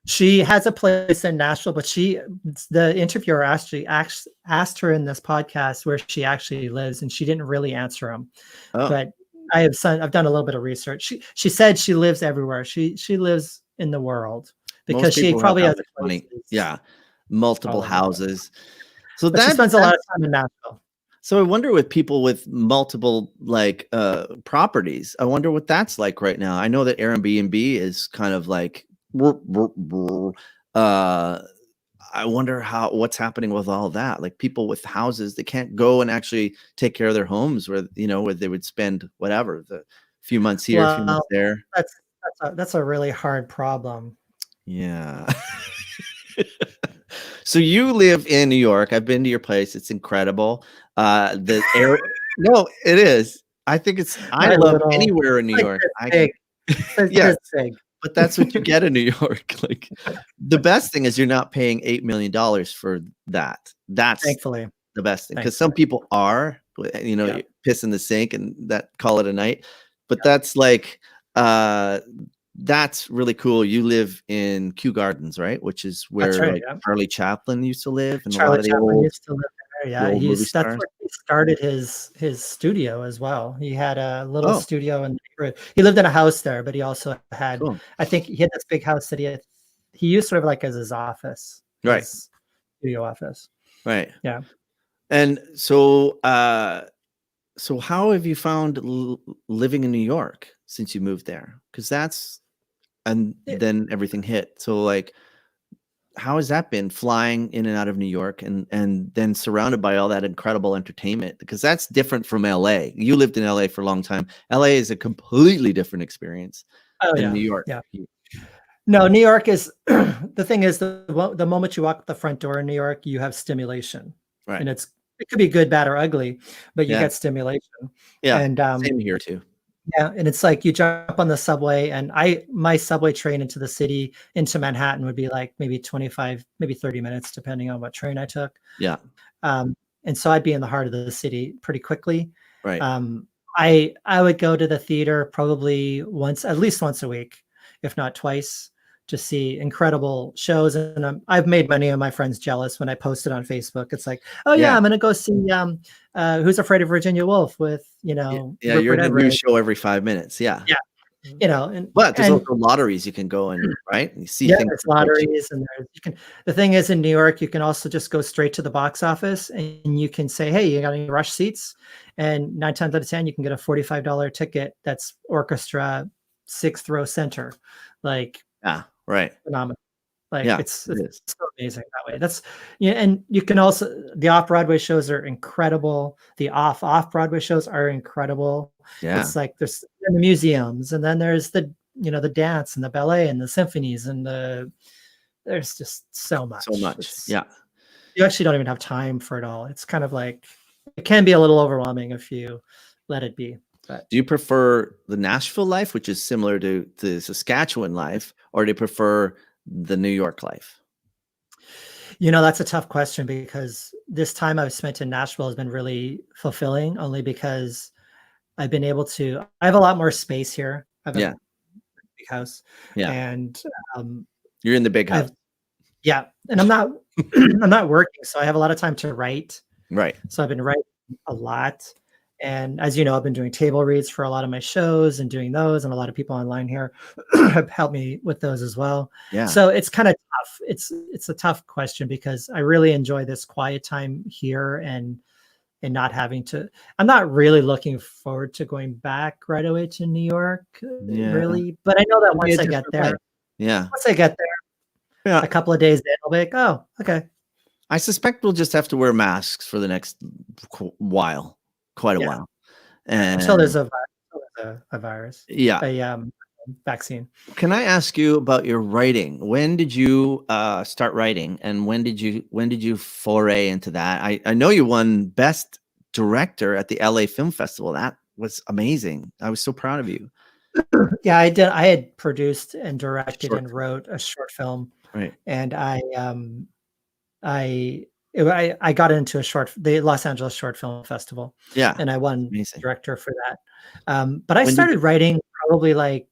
She has a place in Nashville, but the interviewer asked her in this podcast where she actually lives, and she didn't really answer him. But I've done a little bit of research. She said she lives everywhere. She lives in the world because she probably has multiple houses. So she spends a lot of time in Nashville. So I wonder with people with multiple properties, I wonder what that's like right now. I know that Airbnb is kind of like, I wonder what's happening with all that. Like people with houses, they can't go and actually take care of their homes where they would spend whatever, the few months here, a few months there. That's a really hard problem. Yeah. So you live in New York. I've been to your place. It's incredible. The air. No, it is. I think I love anywhere in New York. Yeah, but that's what you get in New York. Like the best thing is you're not paying $8 million for that. That's thankfully the best thing, because some people are, piss in the sink and that call it a night. But that's like that's really cool. You live in Kew Gardens, right? Which is That's where right. like Yeah. Charlie Chaplin used to live, and a lot Charlie of the Chaplin old used to live there. the Yeah, old movie that's stars. where he started his studio as well. He had a little Oh, studio in the neighborhood. He lived in a house there, but he also had, cool. I think he had this big house that he used sort of like as his office, Right, his studio office. right. Yeah. And so, so how have you found living in New York since you moved there? Because and It- then everything hit. So, like, how has that been flying in and out of New York and then surrounded by all that incredible entertainment? Because that's different from LA. You lived in LA for a long time. LA is a completely different experience oh than yeah. New York. Yeah. No, New York is the thing is the moment you walk the front door in New York, you have stimulation. Right. And it could be good, bad, or ugly, but you Yeah. get stimulation. Yeah. And Same here too. yeah, and it's like you jump on the subway, and my subway train into the city, into Manhattan, would be like maybe 25, maybe 30 minutes, depending on what train I took. Yeah. And so I'd be in the heart of the city pretty quickly. Right. I would go to the theater probably at least once a week, if not twice, to see incredible shows. And I've made many of my friends jealous when I post it on Facebook. It's like, oh yeah, Yeah. I'm gonna go see Who's Afraid of Virginia Woolf with Yeah. You're Rupert in a new Everett. show every 5 minutes. Yeah. Yeah, But there's and also lotteries you can go and right and you see yeah, things. there's lotteries, and the thing is, in New York, you can also just go straight to the box office, and you can say, hey, you got any rush seats? And 9 times out of 10, you can get a $45 ticket that's orchestra, 6th row center. Like, Yeah. Right. phenomenal. Like, Yeah. it's It is. so amazing that way. And you can also, the off-Broadway shows are incredible. The off-Broadway shows are incredible. Yeah. It's like there's the museums, and then there's the dance and the ballet and the symphonies, and there's just so much. So much. Yeah. You actually don't even have time for it all. It's kind of like, it can be a little overwhelming if you let it be. But Do you prefer the Nashville life, which is similar to the Saskatchewan life, or do you prefer the New York life? that's a tough question, because this time I've spent in Nashville has been really fulfilling, only because I have a lot more space here. I have Yeah. a big house, Yeah. and You're in the big house. yeah, and I'm not I'm not working, so I have a lot of time to write. Right. So I've been writing a lot. And as you know, I've been doing table reads for a lot of my shows and doing those. And a lot of people online here have helped me with those as well. Yeah. So it's kind of tough. It's a tough question, because I really enjoy this quiet time here, and not having to, I'm not really looking forward to going back right away to New York, Yeah. really. But I know that It'll be once a I get different there, life. Yeah. a couple of days in, I'll be like, oh, okay. I suspect we'll just have to wear masks for the next quite a Yeah. while. Until And there's a virus, yeah. a vaccine. Can I ask you about your writing? When did you start writing, and when did you foray into that? I know you won Best Director at the LA Film Festival. That was amazing. I was so proud of you. Yeah, I did. I had produced and directed Short and wrote a short film, Right. and I got into the Los Angeles Short Film Festival, Yeah. and I won Amazing. director for that. But I When did started writing probably like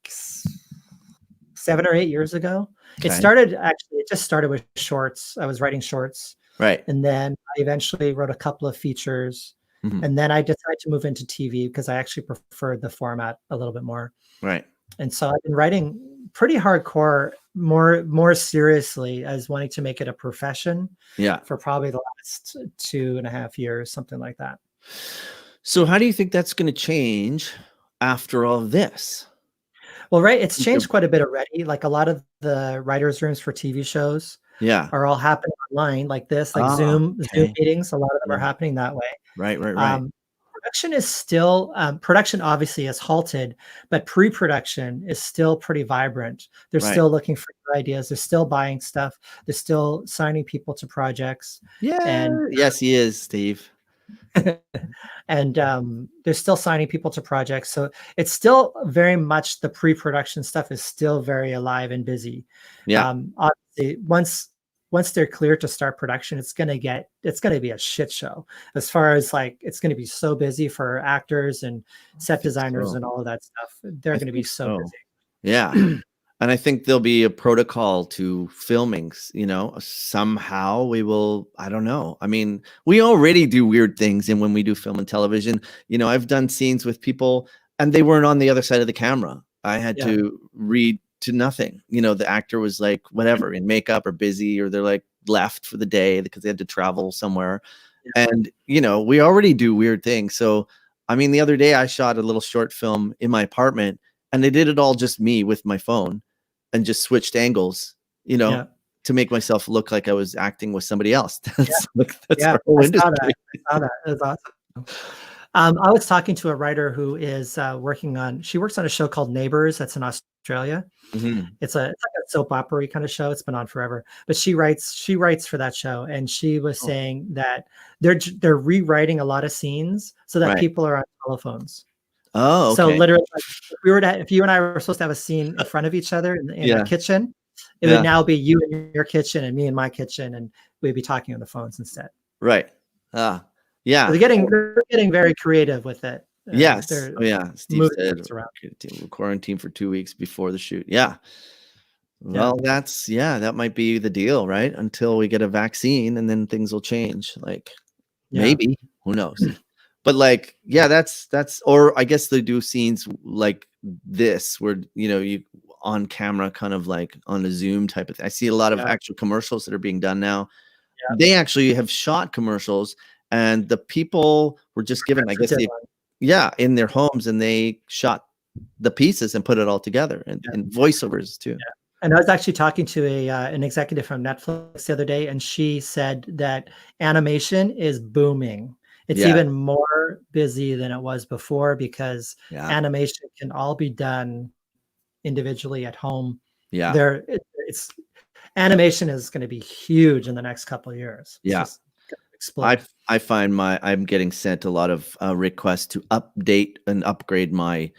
7 or 8 years ago. Okay. It just started with shorts. I was writing shorts, Right. and then I eventually wrote a couple of features, Mhm. and then I decided to move into TV, because I actually preferred the format a little bit more. Right. And so I've been writing pretty hardcore, more seriously, as wanting to make it a profession Yeah. for probably the last 2.5 years, something like that. So how do you think that's going to change after all of this? Well, right, it's Think changed of- quite a bit already. Like, a lot of the writers' rooms for TV shows Yeah. are all happening online, like this, like Ah, Zoom okay. meetings. A lot of them are Yeah. happening that way. Right. Production is still production obviously has halted, but pre-production is still pretty vibrant. They're Right. still looking for new ideas. They're still buying stuff. They're still signing people to projects, Yeah. and Yes, he is, Steve. and they're still signing people to projects. So it's still very much, the pre-production stuff is still very alive and busy. Yeah. Obviously, once they're clear to start production, it's going to be a shit show, as far as, like, it's going to be so busy for actors and set designers so. and all of that stuff. They're I going to be think so so. busy. Yeah. And I think there'll be a protocol to filmings, somehow we will, I don't know. I mean, we already do weird things. And when we do film and television, I've done scenes with people and they weren't on the other side of the camera. I had to read to nothing. The actor was like, whatever, in makeup or busy, or they're like left for the day because they had to travel somewhere. And, we already do weird things. So, I mean, the other day I shot a little short film in my apartment and they did it all just me with my phone and just switched angles, to make myself look like I was acting with somebody else. That's our whole industry. I saw that. It was awesome. I was talking to a writer who is she works on a show called Neighbors that's in Australia. Mhm. It's like a soap opera kind of show. It's been on forever, but she writes for that show. And she was saying that they're rewriting a lot of scenes so that Right. people are on telephones. Oh, okay. So literally, like, if you and I were supposed to have a scene in front of each other in a kitchen, it would now be you in your kitchen and me in my kitchen, and we'd be talking on the phones instead. Right. Yeah. So they're getting very creative with it. Yes. Steve said around. Quarantine for 2 weeks before the shoot. Yeah. Well, that might be the deal, right? Until we get a vaccine, and then things will change. Like maybe, who knows? But like, that's, or I guess they do scenes like this where, you on camera, kind of like on a Zoom type of thing. I see a lot of actual commercials that are being done now. Yeah. They actually have shot commercials and the people were just given, I guess, in their homes, and they shot the pieces and put it all together and voiceovers too. Yeah. And I was actually talking to an executive from Netflix the other day, and she said that animation is booming. It's even more busy than it was before because animation can all be done individually at home. Yeah. Animation is going to be huge in the next couple of years. I find I'm getting sent a lot of requests to update and upgrade my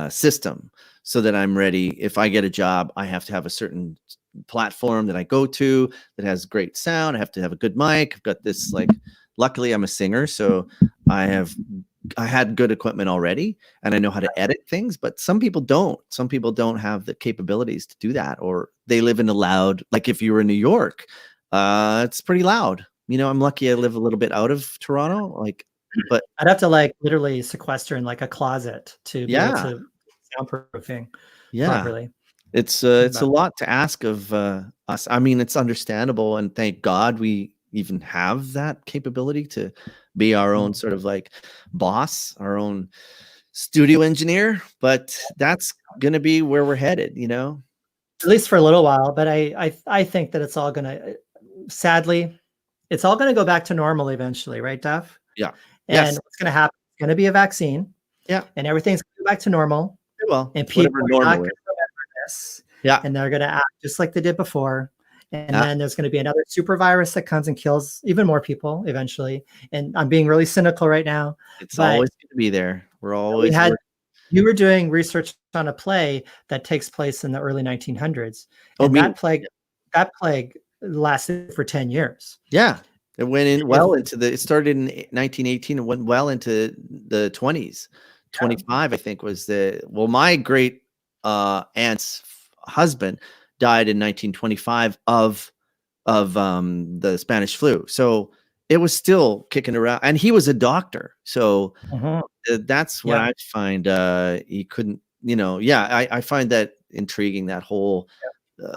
system so that I'm ready. If I get a job, I have to have a certain platform that I go to that has great sound. I have to have a good mic. I've got this, like, luckily I'm a singer, so I had good equipment already and I know how to edit things, but some people don't. Some people don't have the capabilities to do that, or they live in a loud, like if you were in New York, it's pretty loud. I'm lucky I live a little bit out of Toronto, but I'd have to literally sequester in a closet to be able to soundproofing properly. It's a lot to ask of us. I mean, it's understandable, and thank God we even have that capability to be our own sort of boss, our own studio engineer, but that's going to be where we're headed, at least for a little while. But I think that it's all going to, sadly, it's all going to go back to normal eventually, right, Duff? Yeah. And what's going to happen? It's going to be a vaccine. Yeah. And everything's going to go back to normal. Well, and people are not going to remember this. Yeah. And they're going to act just like they did before. And then there's going to be another super virus that comes and kills even more people eventually. And I'm being really cynical right now. It's always going to be there. We're always. You were doing research on a play that takes place in the early 1900s. And that plague lasted for 10 years. Yeah. It went in well into it started in 1918 and went well into the 20s. 25, I think, was my great aunt's husband died in 1925 of the Spanish flu. So it was still kicking around, and he was a doctor. So that's what I find. He couldn't, I find that intriguing, that whole.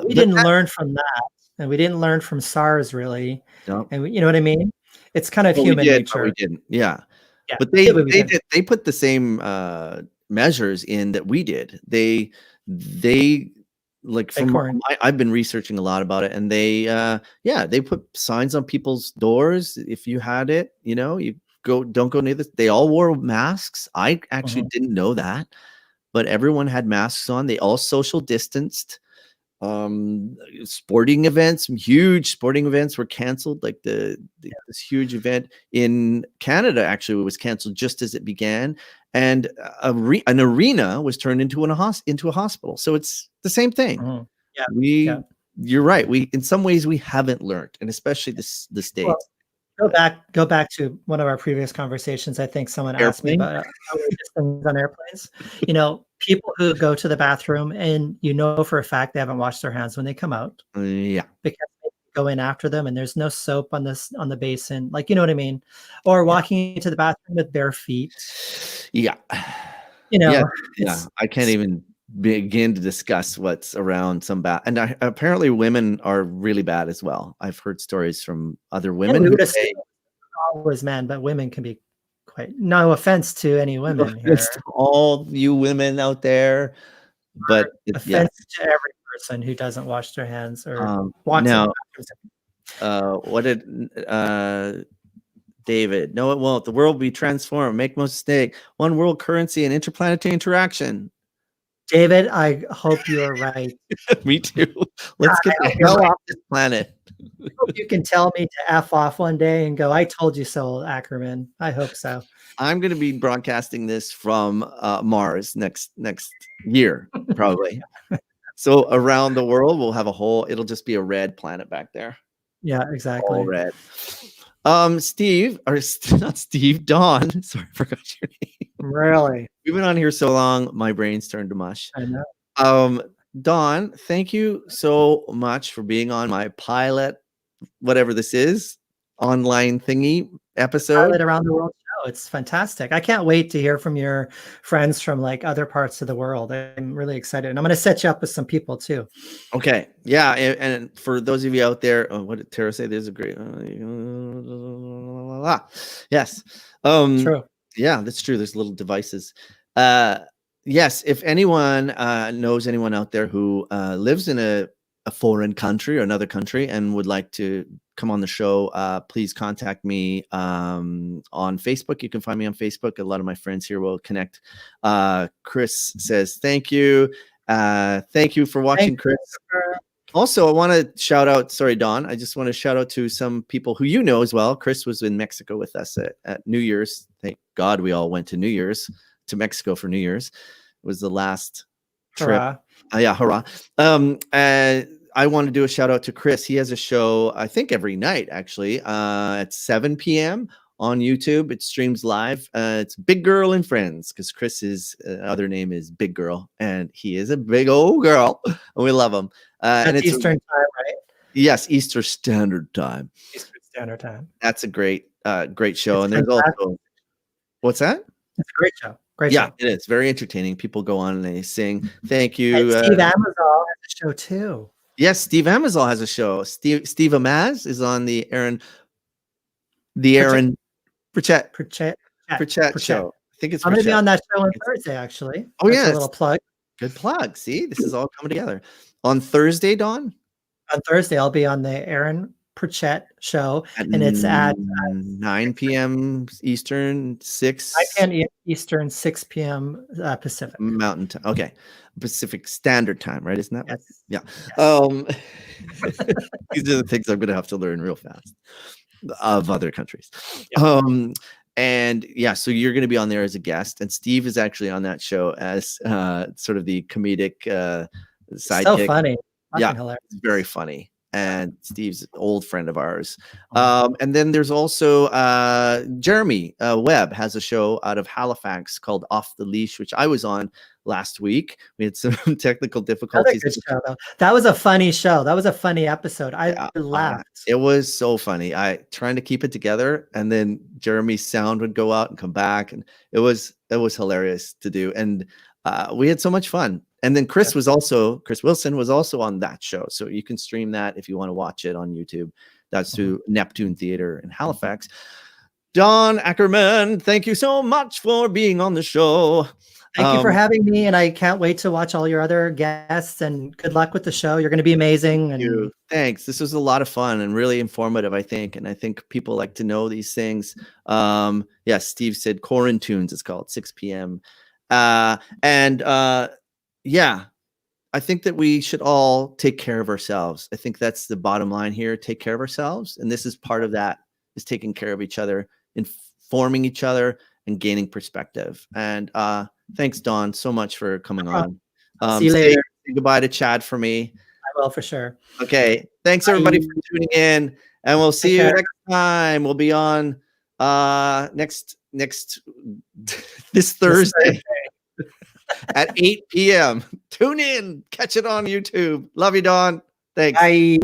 We didn't learn from that, and we didn't learn from SARS really. No. And you know what I mean? It's kind of human nature. We didn't. Yeah. But they put the same measures in that we did. They I've been researching a lot about it, and they put signs on people's doors. If you had it, you don't go near this. They all wore masks. I actually didn't know that, but everyone had masks on. They all social distanced. Sporting events, some huge sporting events were canceled. Like this huge event in Canada actually was canceled just as it began, and an arena was turned into a hospital. So it's the same thing. You're right. We, in some ways, we haven't learned, and especially the States. Well, go back to one of our previous conversations. I think someone asked me about how we distance on airplanes. people who go to the bathroom and you know for a fact they haven't washed their hands when they come out Yeah. because they go in after them and there's no soap on the basin. Like, you know what I mean? Or walking into the bathroom with bare feet. Yeah. You Yeah. know, Yeah. I can't even begin to discuss what's around some bad. And apparently women are really bad as well. I've heard stories from other women we who would assume say, always men, but women can be quite, no offense to any women here. it's all you women out there, but yes. Offense to every person who doesn't wash their hands or walks in Now, the bathrooms. what did David? No, it won't. The world will be transformed. Make no mistake. One world currency and interplanetary interaction. David, I hope you are right. Me too. Let's get the hell off this planet. I hope you can tell me to F off one day and go, I told you so, Ackerman. I hope so. I'm going to be broadcasting this from Mars next year, probably. So around the world, we'll have it'll just be a red planet back there. Yeah, exactly. All red. Steve, or not Steve, Don. Sorry, I forgot your name. Really? We've been on here so long, my brain's turned to mush. I know. Don, thank you so much for being on my pilot, whatever this is, online thingy episode. Pilot Around the World show. It's fantastic. I can't wait to hear from your friends from like other parts of the world. I'm really excited. And I'm going to set you up with some people too. Okay. Yeah. And for those of you out there, what did Tara say? There's a great. Yes. True. Yeah, that's true. There's little devices. Yes. If anyone knows anyone out there who lives in a foreign country or another country and would like to come on the show, please contact me on Facebook. You can find me on Facebook. A lot of my friends here will connect. Chris says, thank you. Thank you for watching, Chris. Also, I want to shout out, sorry, Don, I just want to shout out to some people who you know as well. Chris was in Mexico with us at New Year's. Thank God we all went to Mexico for New Year's. It was the last trip. Hurrah. Yeah, hurrah. I want to do a shout out to Chris. He has a show, I think every night actually, at 7 p.m. on YouTube. It streams live. It's Big Girl and Friends because Chris's other name is Big Girl and he is a big old girl and we love him. And it's Eastern time, right? Yes, Eastern Standard Time. Eastern Standard Time. That's a great show. It's and there's fantastic. also, what's that? It's a great show. Great Yeah, show. it is very entertaining. People go on and they sing. Thank you. And Steve Amazon has a show too. Yes, Steve Amazon has a show. Steve Amaz is on the Aaron Pritchett show. I think it's I'm going to be Pritchett. on that show on Thursday, actually. Oh, That's yeah, a little plug. Good plug. See, this is all coming together. On Thursday, Dawn? On Thursday, I'll be on the Aaron Pritchett show, and it's at 9 p.m. Eastern, 6 9 p.m. Eastern, 6 p.m. Pacific. Mountain Time. Okay, Pacific Standard Time, right? Isn't that? Yes. Yeah. Yes. These are the things I'm going to have to learn real fast of other countries. Yeah. And yeah, so you're going to be on there as a guest, and Steve is actually on that show as sort of the comedic sidekick. So funny. Yeah, Hilarious. it's very funny. And Steve's an old friend of ours. And then there's also Jeremy Webb has a show out of Halifax called Off the Leash, which I was on last week. We had some technical difficulties. Good show, though. That was a funny show. That was a funny episode. I laughed. It was so funny. I trying to keep it together, and then Jeremy's sound would go out and come back, and it was hilarious to do. And we had so much fun. And then Chris Wilson was also on that show. So you can stream that if you want to watch it on YouTube. That's through Neptune Theater in Halifax. Don Ackerman, thank you so much for being on the show. Thank you for having me. And I can't wait to watch all your other guests, and good luck with the show. You're going to be amazing. And thanks. This was a lot of fun and really informative, I think. And I think people like to know these things. Yes, Steve said Quarantunes. It's called 6 p.m. Yeah, I think that we should all take care of ourselves. I think that's the bottom line here. Take care of ourselves. And this is part of that, is taking care of each other, informing each other, and gaining perspective. And thanks, Dawn, so much for coming on. See you later. Say goodbye to Chad for me. I will, for sure. Okay. Thanks, everybody, for tuning in. And we'll see you next time. We'll be on this Thursday. at 8 p.m. Tune in, catch it on YouTube. Love you, Don. Thanks. Bye.